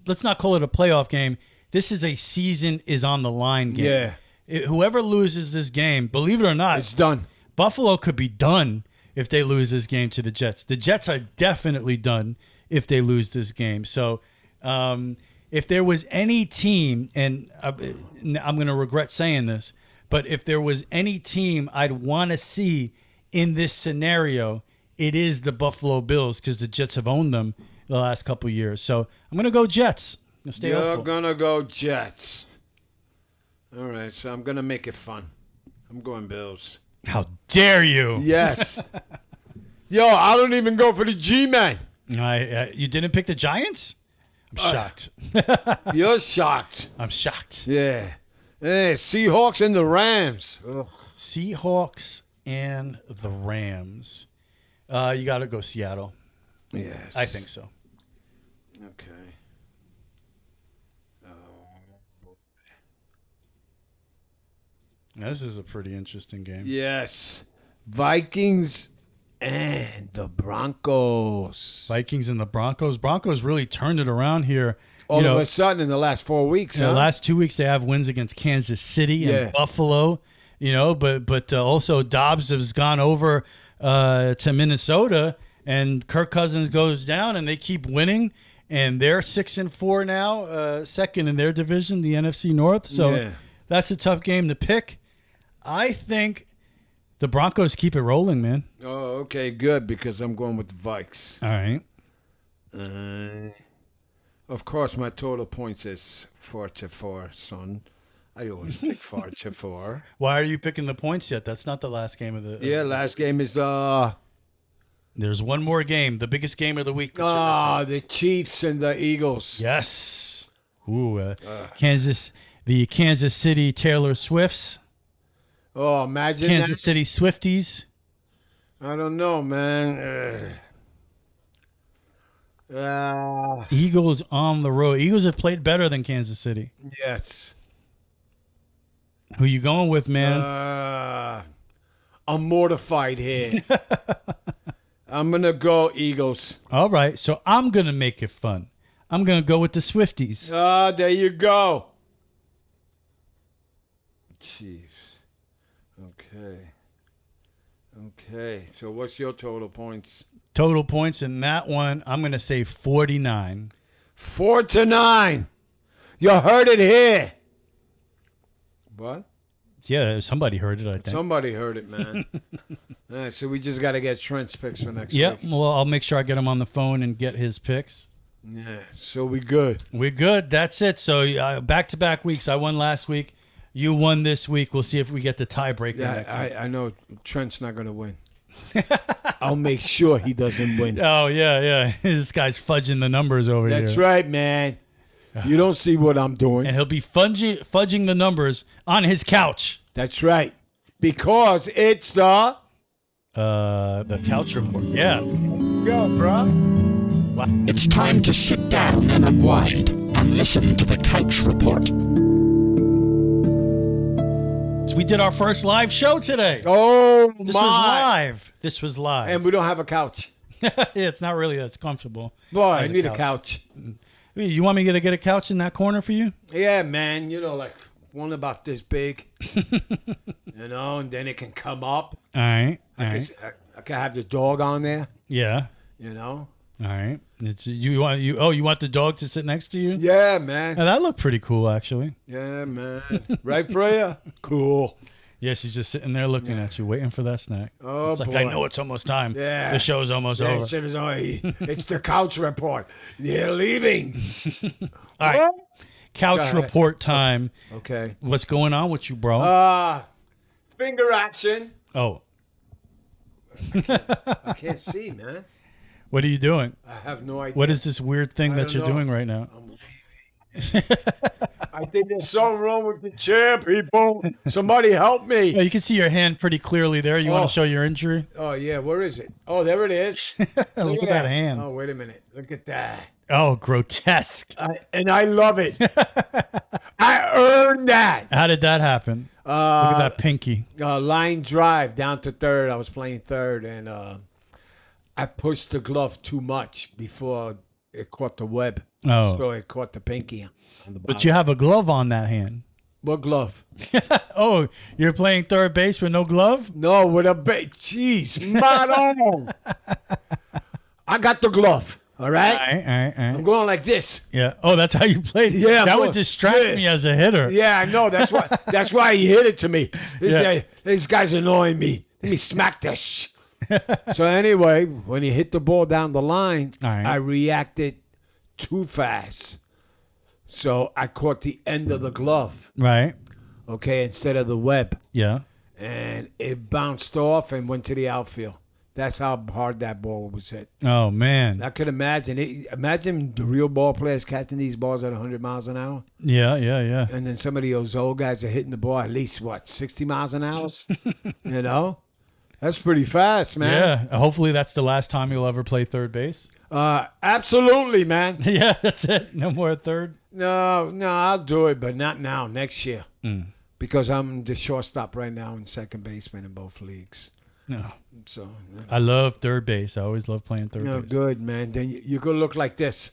Let's not call it a playoff game. This is a season is on the line game. Yeah. Whoever loses this game, believe it or not, it's done. Buffalo could be done if they lose this game to the Jets. The Jets are definitely done if they lose this game. So if there was any team, and I'm going to regret saying this, but if there was any team I'd want to see in this scenario, it is the Buffalo Bills because the Jets have owned them the last couple of years. So I'm going to go Jets. You're going to go Jets. All right, so I'm going to make it fun. I'm going Bills. How dare you? Yes. Yo, I don't even go for the G-Man. You didn't pick the Giants? I'm shocked. You're shocked. I'm shocked. Yeah. Hey, Seahawks and the Rams. Ugh. Seahawks and the Rams. You got to go Seattle. Yes. I think so. Okay. This is a pretty interesting game. Yes. Vikings and the Broncos. Vikings and the Broncos. Broncos really turned it around here. All of a sudden in the last 4 weeks, The last 2 weeks they have wins against Kansas City and Buffalo, but also Dobbs has gone over to Minnesota, and Kirk Cousins goes down, and they keep winning, and they're 6-4 now, second in their division, the NFC North. So that's a tough game to pick. I think the Broncos keep it rolling, man. Oh, okay, good, because I'm going with the Vikes. All right. Of course, my total points is 4-4, son. I always pick 4-4. Why are you picking the points yet? That's not the last game of the... last game is... There's one more game, the biggest game of the week. The Chiefs and the Eagles. Yes. Ooh, the Kansas City Taylor Swifts. Oh, imagine Kansas City Swifties. I don't know, man. Eagles on the road. Eagles have played better than Kansas City. Yes. Who you going with, man? I'm mortified here. I'm going to go Eagles. All right, so I'm going to make it fun. I'm going to go with the Swifties. There you go. Chiefs. Okay. So what's your total points? Total points in that one, I'm going to say 49. 4-9. You heard it here. What? Yeah, somebody heard it, I think. Somebody heard it, man. All right, so we just got to get Trent's picks for next Yep, week. well, I'll make sure I get him on the phone and get his picks. Yeah, so we good. We're good. That's it. So back-to-back weeks. I won last week. You won this week. We'll see if we get the tiebreaker. Yeah, I know Trent's not going to win. I'll make sure he doesn't win. Oh, yeah. This guy's fudging the numbers over here. That's right, man. You don't see what I'm doing. And he'll be fudging the numbers on his couch. That's right. Because it's the couch report. Yeah. Go, bro. It's time to sit down and unwind and listen to the couch report. So we did our first live show today. Oh, This was live. And we don't have a couch. Yeah, it's not really that's comfortable. Boy, I need a couch. You want me to get a couch in that corner for you? Yeah, man. Like one about this big. And then it can come up. All right. I can have the dog on there. Yeah. All right. You want the dog to sit next to you? Yeah, man. Now, that looked pretty cool, actually. Yeah, man. Right, Freya? Cool. Yeah, she's just sitting there looking at you, waiting for that snack. Oh, it's like, boy. I know it's almost time. Yeah. The show's almost over. It's the couch report. They're leaving. All right. Couch report time. Okay. What's going on with you, bro? Finger action. Oh. I can't see, man. What are you doing? I have no idea. What is this weird thing that you're doing right now? I think there's something wrong with the chair, people. Somebody help me. Yeah, you can see your hand pretty clearly there. You want to show your injury? Oh, yeah. Where is it? Oh, there it is. Look at that hand. Oh, wait a minute. Look at that. Oh, grotesque. And I love it. I earned that. How did that happen? Look at that pinky. Line drive down to third. I was playing third, and I pushed the glove too much before it caught the web. Oh. So it caught the pinky on the bottom. But you have a glove on that hand. What glove? Oh, you're playing third base with no glove? No, with a jeez, madam. I got the glove. All right? All right. I'm going like this. Yeah. Oh, that's how you played. Yeah. That would distract me as a hitter. Yeah, I know. That's why he hit it to me. This guy's annoying me. Let me smack this. So anyway, when he hit the ball down the line, I reacted too fast. So I caught the end of the glove. Right. Okay, instead of the web. Yeah. And it bounced off and went to the outfield. That's how hard that ball was hit. Oh, man. I could imagine it. Imagine the real ball players catching these balls at 100 miles an hour. Yeah. And then some of those old guys are hitting the ball at least, 60 miles an hour? You know? That's pretty fast, man. Yeah. Hopefully that's the last time you'll ever play third base. Absolutely, man. Yeah, that's it. No more third? No, I'll do it, but not now, next year. Because I'm the shortstop right now and second baseman in both leagues. No. So I love third base. I always love playing third base. Good, man. Then you could look like this.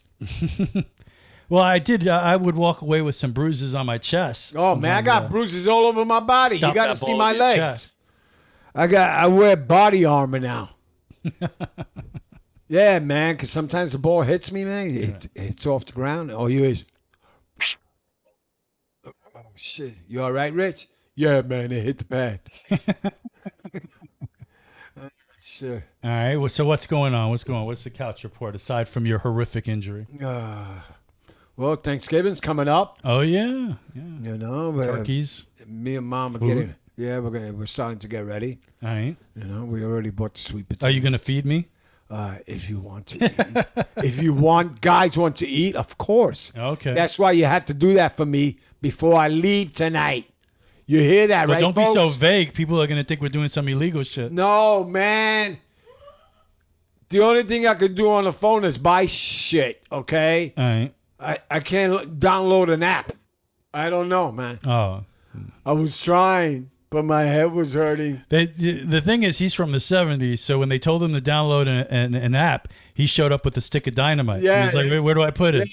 Well, I did. I would walk away with some bruises on my chest. Oh, man, I got bruises all over my body. You got to see my legs. Chest. I wear body armor now. Yeah, man, because sometimes the ball hits me, man. It's off the ground. All you is, oh, shit. You all right, Rich? Yeah, man, it hit the pad. Sure. All right. Well, so what's going on? What's the couch report aside from your horrific injury? Well, Thanksgiving's coming up. Oh yeah. You know, turkeys. Me and Mom are getting. Yeah, we're starting to get ready. All right. You know, we already bought the sweet potato. Are you gonna feed me? If you want to. If you want, guys want to eat, of course. Okay. That's why you had to do that for me before I leave tonight. You hear that, right, Don't folks? be so vague. People are going to think we're doing some illegal shit. No, man. The only thing I could do on the phone is buy shit, okay? All right. I can't download an app. I don't know, man. Oh. I was trying, but my head was hurting. The thing is, he's from the 70s, so when they told him to download an app, he showed up with a stick of dynamite. Yeah. He was like, where do I put it?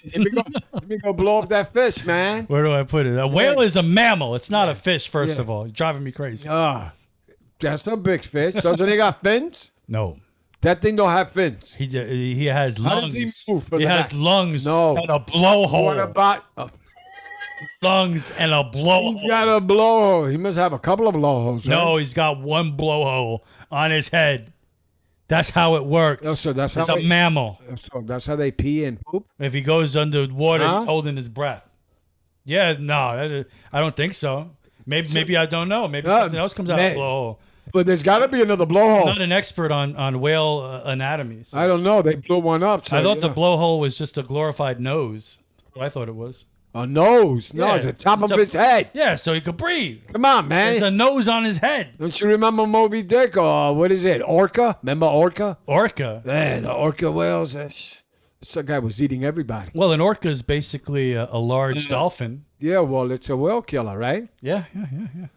Let me go blow up that fish, man. Where do I put it? A whale is a mammal. It's not a fish, first of all. You're driving me crazy. That's no big fish. Doesn't he got fins? No. That thing don't have fins. He has lungs. How does he move He has lungs and a blowhole. What about... lungs and a blowhole. He's got a blowhole. He must have a couple of blowholes, right? No, he's got one blowhole on his head. That's how it works. Oh, so that's it's how a mammal. So that's how they pee and poop? If he goes underwater, Huh? he's holding his breath. Yeah, no, I don't think so. Maybe I don't know. Maybe something else comes out of the blowhole. But there's got to be another blowhole. I'm not an expert on whale anatomy. So. I don't know. They blew one up. So, I thought the blowhole was just a glorified nose. That's what I thought it was. A nose? No, Yeah, it's the top of his head. Yeah, so he could breathe. Come on, man. There's a nose on his head. Don't you remember Moby Dick? Or what is it? Orca? Remember Orca? Orca. Yeah, the orca whales. That guy was eating everybody. Well, an orca is basically a large dolphin. Yeah, well, it's a whale killer, right? Yeah.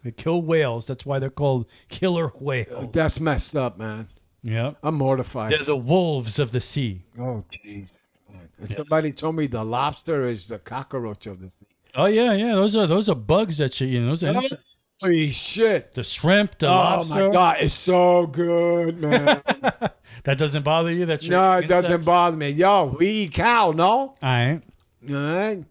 They kill whales. That's why they're called killer whales. That's messed up, man. Yeah. I'm mortified. They're the wolves of the sea. Oh, jeez. Somebody told me the lobster is the cockroach of the sea. Oh yeah. Those are bugs that you eat. Those are insects. Holy shit. The shrimp, the Oh lobster. my God, it's so good, man. That doesn't bother you? No, it doesn't bother me. Yo, we eat cow, no? All right. All right.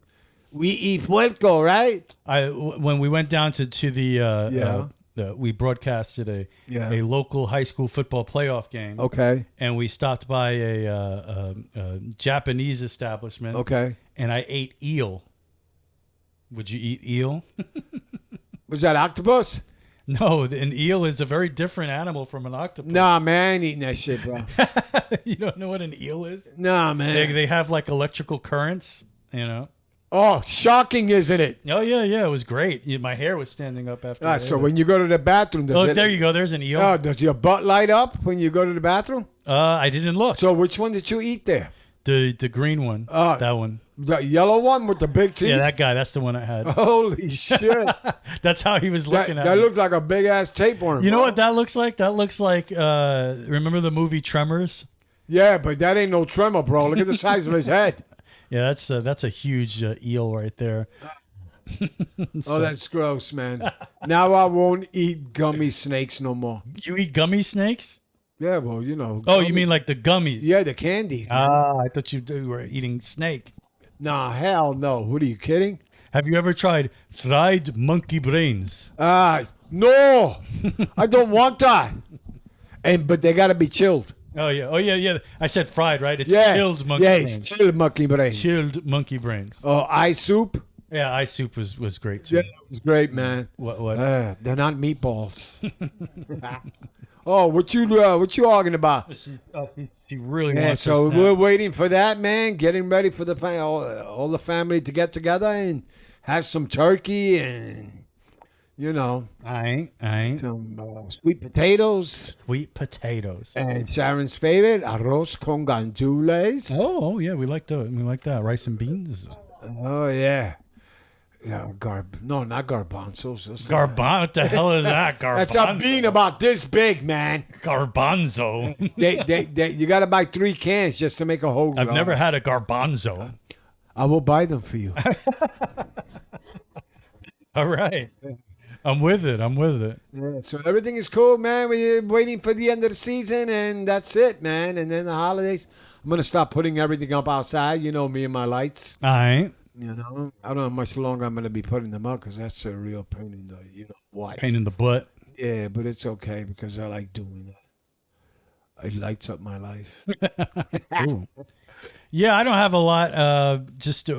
We eat puerco, right? When we went down to the we broadcasted a local high school football playoff game. Okay. And we stopped by a Japanese establishment. Okay. And I ate eel. Would you eat eel? Was that octopus? No, an eel is a very different animal from an octopus. Nah, man, I ain't eating that shit, bro. You don't know what an eel is? Nah, man. They have like electrical currents, you know. Oh, shocking, isn't it? Oh, yeah. It was great. My hair was standing up after I ate So it. when you go to the bathroom... There you go. There's an eel. Oh, does your butt light up when you go to the bathroom? I didn't look. So which one did you eat there? The green one. That one. The yellow one with the big teeth? Yeah, that guy. That's the one I had. Holy shit. That's how he was looking at That me. looked like a big-ass tapeworm. You know what that looks like? That looks like, remember the movie Tremors? Yeah, but that ain't no tremor, bro. Look at the size of his head. Yeah, that's a huge eel right there. Oh, that's gross, man. Now I won't eat gummy snakes no more. You eat gummy snakes? Yeah, well, you know. Oh, you mean like the gummies? Yeah, the candies. I thought you were eating snake. Nah, hell no. What are you kidding? Have you ever tried fried monkey brains? No. I don't want that. But they got to be chilled. Oh yeah. I said fried, right? It's chilled monkey brains. Yeah, it's chilled monkey brains. Chilled monkey brains. Oh, eye soup? Yeah, eye soup was great too. Yeah, it was great, man. What? They're not meatballs. Oh, what you arguing about? She really Yeah, wants so her we're snap. waiting for that, man. Getting ready for all the family to get together and have some turkey and, I ain't. some sweet potatoes. Sweet potatoes. And Sharon's favorite, arroz con gandules. Oh yeah, we like that. Rice and beans. Oh, yeah. Yeah, no, not garbanzos. What the hell is that? Garbanzo. That's a bean about this big, man. Garbanzo. You got to buy 3 cans just to make a whole. I've never had a garbanzo. I will buy them for you. All right. I'm with it. Yeah, so everything is cool, man. We're waiting for the end of the season, and that's it, man. And then the holidays, I'm going to stop putting everything up outside. You know me and my lights. All right. I don't know how much longer I'm going to be putting them up because that's a real pain in the, what? Pain in the butt. Yeah, but it's okay because I like doing it. It lights up my life. Ooh. Yeah, I don't have a lot.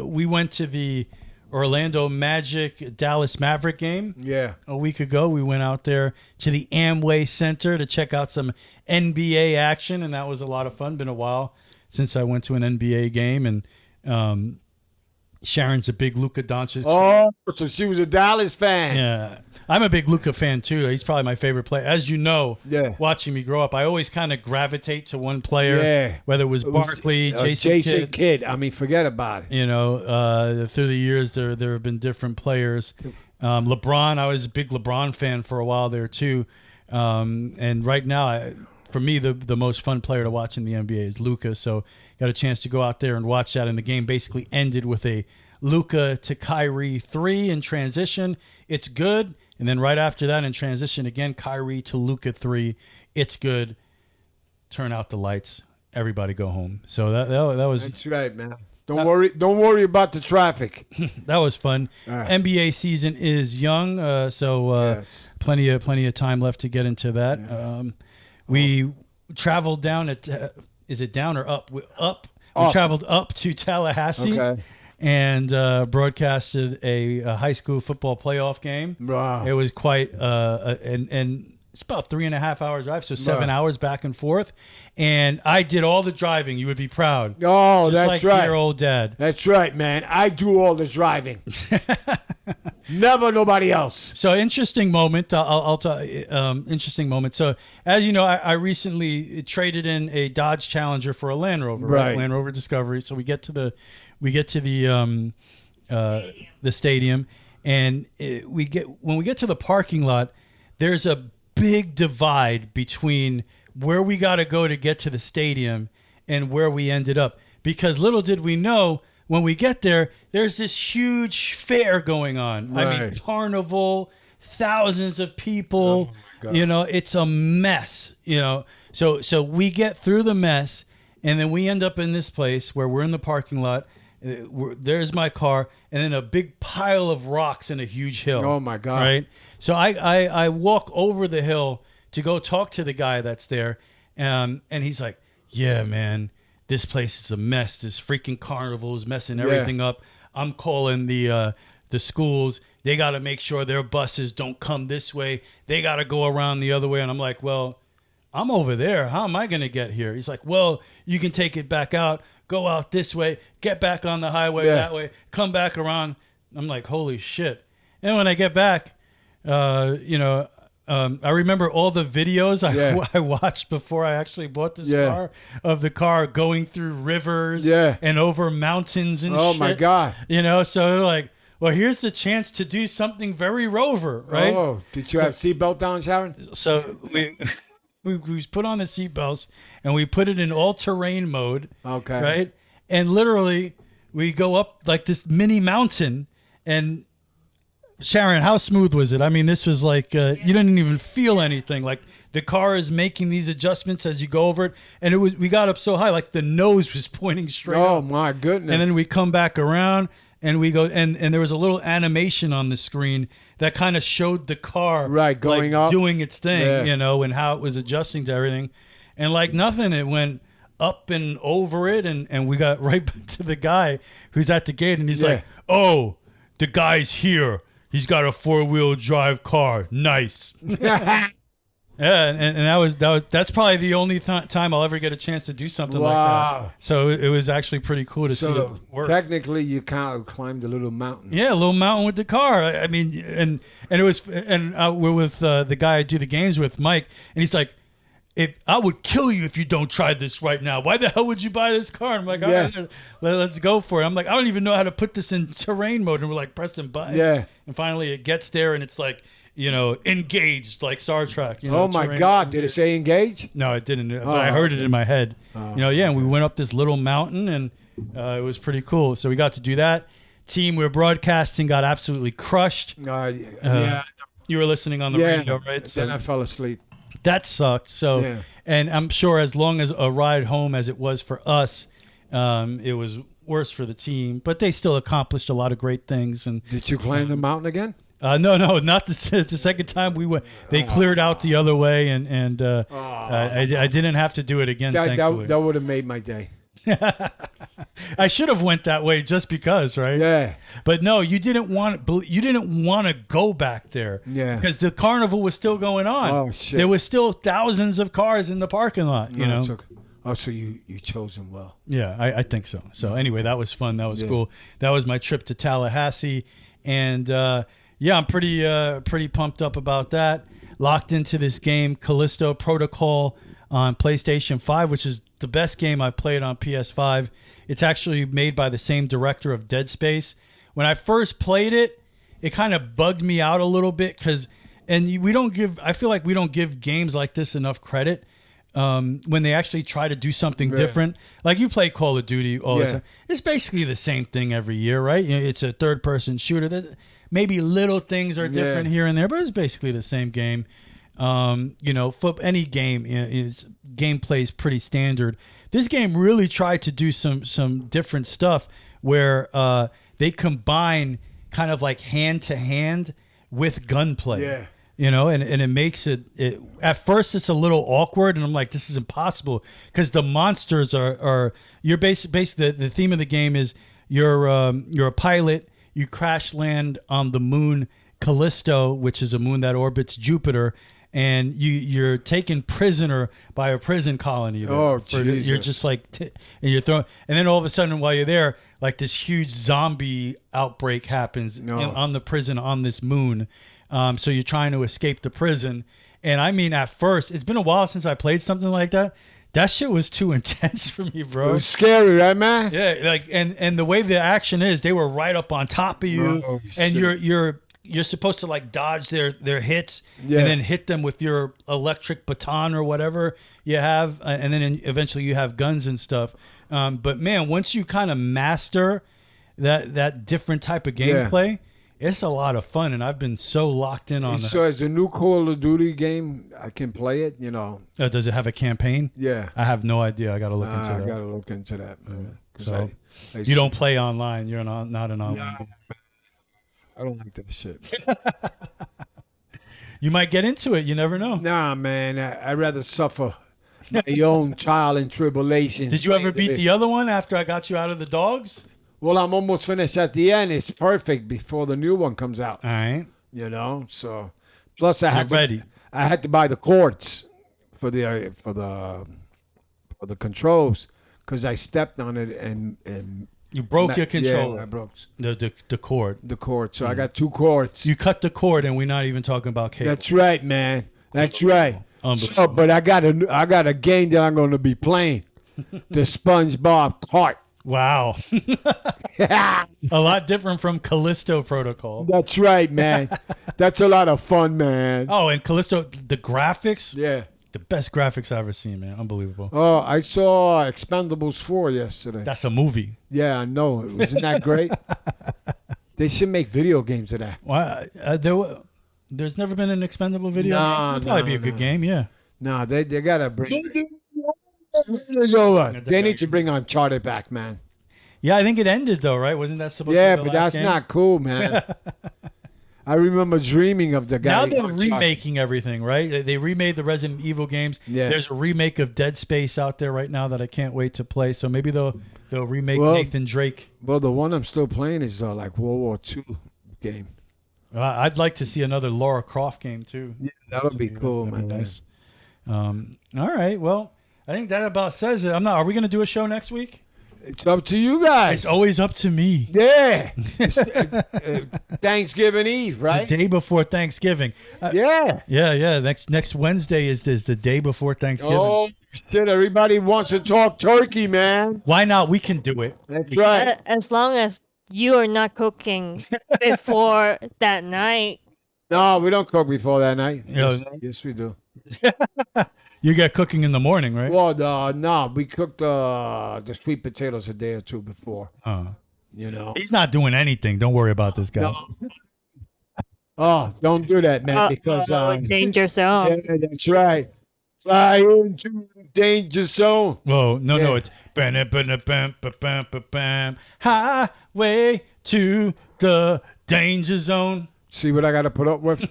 We went to the Orlando Magic Dallas Maverick game. Yeah. A week ago, we went out there to the Amway Center to check out some NBA action, and that was a lot of fun. Been a while since I went to an NBA game, and Sharon's a big Luka Doncic. Oh, so she was a Dallas fan. Yeah. I'm a big Luka fan, too. He's probably my favorite player. As you know, yeah. Watching me grow up, I always kind of gravitate to one player, yeah. Whether it was Barkley, Jason Kidd. I mean, forget about it. Through the years, there have been different players. LeBron, I was a big LeBron fan for a while there, too. And right now, for me, the most fun player to watch in the NBA is Luka. So got a chance to go out there and watch that. And the game basically ended with a Luka to Kyrie 3 in transition. It's good. And then right after that in transition again, Kyrie to Luka 3. It's good. Turn out the lights. Everybody go home. So that was. That's right, man. Don't worry about the traffic. That was fun. Right. NBA season is young, so plenty of time left to get into that. Yeah. We traveled down is it down or up? We traveled up to Tallahassee. Okay. And broadcasted a high school football playoff game. Wow. It was quite and it's about 3.5 hours drive, so 7 hours back and forth. And I did all the driving. You would be proud. Oh, just that's like right. Your old dad. That's right, man. I do all the driving. Never nobody else. So interesting moment. I'll tell you. Interesting moment. So as you know, I recently traded in a Dodge Challenger for a Land Rover. Right. Land Rover Discovery. So we get to the stadium, and when we get to the parking lot, there's a big divide between where we got to go to get to the stadium and where we ended up. Because little did we know, when we get there, there's this huge fair going on. Right. I mean, carnival, thousands of people. Oh, it's a mess. So we get through the mess, and then we end up in this place where we're in the parking lot. There's my car, and then a big pile of rocks and a huge hill. Oh my God! Right. So I walk over the hill to go talk to the guy that's there, and he's like, "Yeah, man, this place is a mess. This freaking carnival is messing everything up. I'm calling the schools. They got to make sure their buses don't come this way. They got to go around the other way." And I'm like, "Well, I'm over there. How am I going to get here?" He's like, "Well, you can take it back out. Go out this way, get back on the highway that way, come back around." I'm like, holy shit. And when I get back, I remember all the videos I watched before I actually bought this car, of the car going through rivers and over mountains and shit. Oh my God. So like, well, here's the chance to do something very Rover, right? Oh, did you have seatbelt on, Sharon? So we put on the seatbelts and we put it in all-terrain mode. Okay. Right? And literally, we go up like this mini mountain. And Sharon, how smooth was it? I mean, this was like, you didn't even feel anything. Like, the car is making these adjustments as you go over it. And we got up so high, like the nose was pointing straight up. Oh, my goodness. And then we come back around. And we go, and there was a little animation on the screen that kind of showed the car going up, doing its thing, and how it was adjusting to everything. And like nothing, it went up and over it, and we got right to the guy who's at the gate, and he's like, "Oh, the guy's here. He's got a 4-wheel drive car. Nice." Yeah, and that's probably the only time I'll ever get a chance to do something like that. So it was actually pretty cool to see it work. Technically, you kind of climbed a little mountain. Yeah, a little mountain with the car. I mean, and it was, and we're with the guy I do the games with, Mike, and he's like, "If I would kill you if you don't try this right now. Why the hell would you buy this car?" And I'm like, "All right, let's go for it." I'm like, "I don't even know how to put this in terrain mode," and we're like pressing buttons. Yeah. And finally, it gets there, and it's like, engaged like Star Trek. Oh my God! Did it say engage? No, it didn't. But I heard it in my head. And we went up this little mountain, and it was pretty cool. So we got to do that. Team we're broadcasting got absolutely crushed. You were listening on the radio, right? So then I fell asleep. That sucked. So, and I'm sure as long as a ride home as it was for us, it was worse for the team. But they still accomplished a lot of great things. And did you climb the mountain again? No, not the second time we went. They cleared out the other way, and I didn't have to do it again. Thankfully. That would have made my day. I should have went that way just because, right? Yeah. But no, you didn't want to go back there. Yeah. Because the carnival was still going on. Oh shit. There was still thousands of cars in the parking lot. You know. Oh, so you chose them well. Yeah, I think so. So anyway, that was fun. That was cool. That was my trip to Tallahassee, and I'm pretty pumped up about that. Locked into this game, Callisto Protocol on PlayStation 5, which is the best game I've played on PS5. It's actually made by the same director of Dead Space. When I first played it, it kind of bugged me out a little bit I feel like we don't give games like this enough credit when they actually try to do something different. Like you play Call of Duty all the time. It's basically the same thing every year, right? It's a third-person shooter. Maybe little things are different here and there, but it's basically the same game. Any game gameplay is pretty standard. This game really tried to do some different stuff where they combine kind of like hand to hand with gunplay. Yeah. And it makes it at first it's a little awkward, and I'm like, this is impossible because the monsters are you're basically the theme of the game is you're a pilot. You crash land on the moon Callisto, which is a moon that orbits Jupiter, and you're taken prisoner by a prison colony. You're just like, and you're thrown, and then all of a sudden while you're there, like this huge zombie outbreak happens on the prison on this moon. So you're trying to escape the prison, and I mean, at first, it's been a while since I played something like that. That shit was too intense for me, bro. It was scary, right, man? Yeah, like and the way the action is, they were right up on top of you, and you're supposed to like dodge their hits, and then hit them with your electric baton or whatever you have, and then eventually you have guns and stuff. But man, once you kind of master that different type of gameplay. It's a lot of fun, and I've been so locked in on that. So as a new Call of Duty game, I can play it, Does it have a campaign? Yeah. I have no idea. I got to look into that. I got to look into that, man. So you don't play online. You're not an online. I don't like that shit. You might get into it. You never know. Nah, man. I'd rather suffer my own trial and tribulation. Did you ever beat the other one after I got you out of the dogs? Well, I'm almost finished at the end. It's perfect before the new one comes out. All right. So plus I had to buy the cords for the controls because I stepped on it and you broke your controller. Yeah, I broke the cord. The cord. So I got 2 cords. You cut the cord, and we're not even talking about cable. That's right, man. That's right. So, but I got a game that I'm going to be playing, the SpongeBob Kart. Wow. A lot different from Callisto Protocol. That's right, man. That's a lot of fun, man. Oh, and Callisto, the graphics? Yeah. The best graphics I've ever seen, man. Unbelievable. Oh, I saw Expendables 4 yesterday. That's a movie. Yeah, I know. Wasn't that great? They should make video games of that. Why? There's never been an Expendable video game? It'd probably be a good game, yeah. No, they got to bring... It's over. They need to bring Uncharted back, man. Yeah, I think it ended though, right? Wasn't that supposed to be the last game? Yeah, but that's not cool, man. I remember dreaming of the guy. Now they're remaking everything, right? They remade the Resident Evil games. Yeah. There's a remake of Dead Space out there right now that I can't wait to play. So maybe they'll remake Nathan Drake. Well, the one I'm still playing is like World War II game. I'd like to see another Lara Croft game too. Yeah, that'll be cool, man. Nice. All right. Well, I think that about says it. Are we going to do a show next week? It's up to you guys. It's always up to me. Yeah. Thanksgiving Eve, right? The day before Thanksgiving. Yeah. Yeah. Next Wednesday is the day before Thanksgiving. Oh, shit. Everybody wants to talk turkey, man. Why not? We can do it. That's right. As long as you are not cooking before that night. No, we don't cook before that night. Yes, we do. You get cooking in the morning, right? Well, no, we cooked the sweet potatoes a day or two before. You know, he's not doing anything. Don't worry about this guy. No. Oh, don't do that, man, because danger zone. Yeah, that's right. Fly into the danger zone. Whoa, no, it's highway to the danger zone. See what I got to put up with?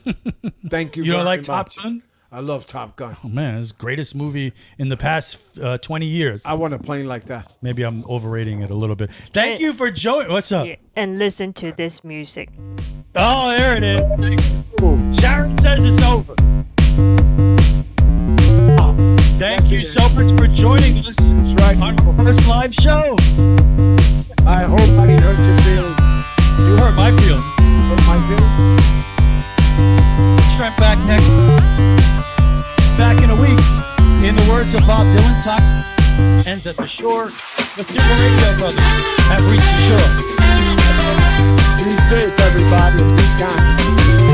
Thank you. You don't like much. Top Gun? I love Top Gun. Oh man, it's the greatest movie in the past 20 years. I want a plane like that. Maybe I'm overrating it a little bit. Thank you for joining. What's up? And listen to this music. Oh, there it is. Sharon says it's over. Thank you so much for joining us on our first live show. I hope I didn't hurt your feelings. You hurt my feelings. Hurt my feelings? Trent back in a week. In the words of Bob Dylan, time ends at the shore. The Super Radio Brothers have reached the shore. Be safe, everybody. Be kind.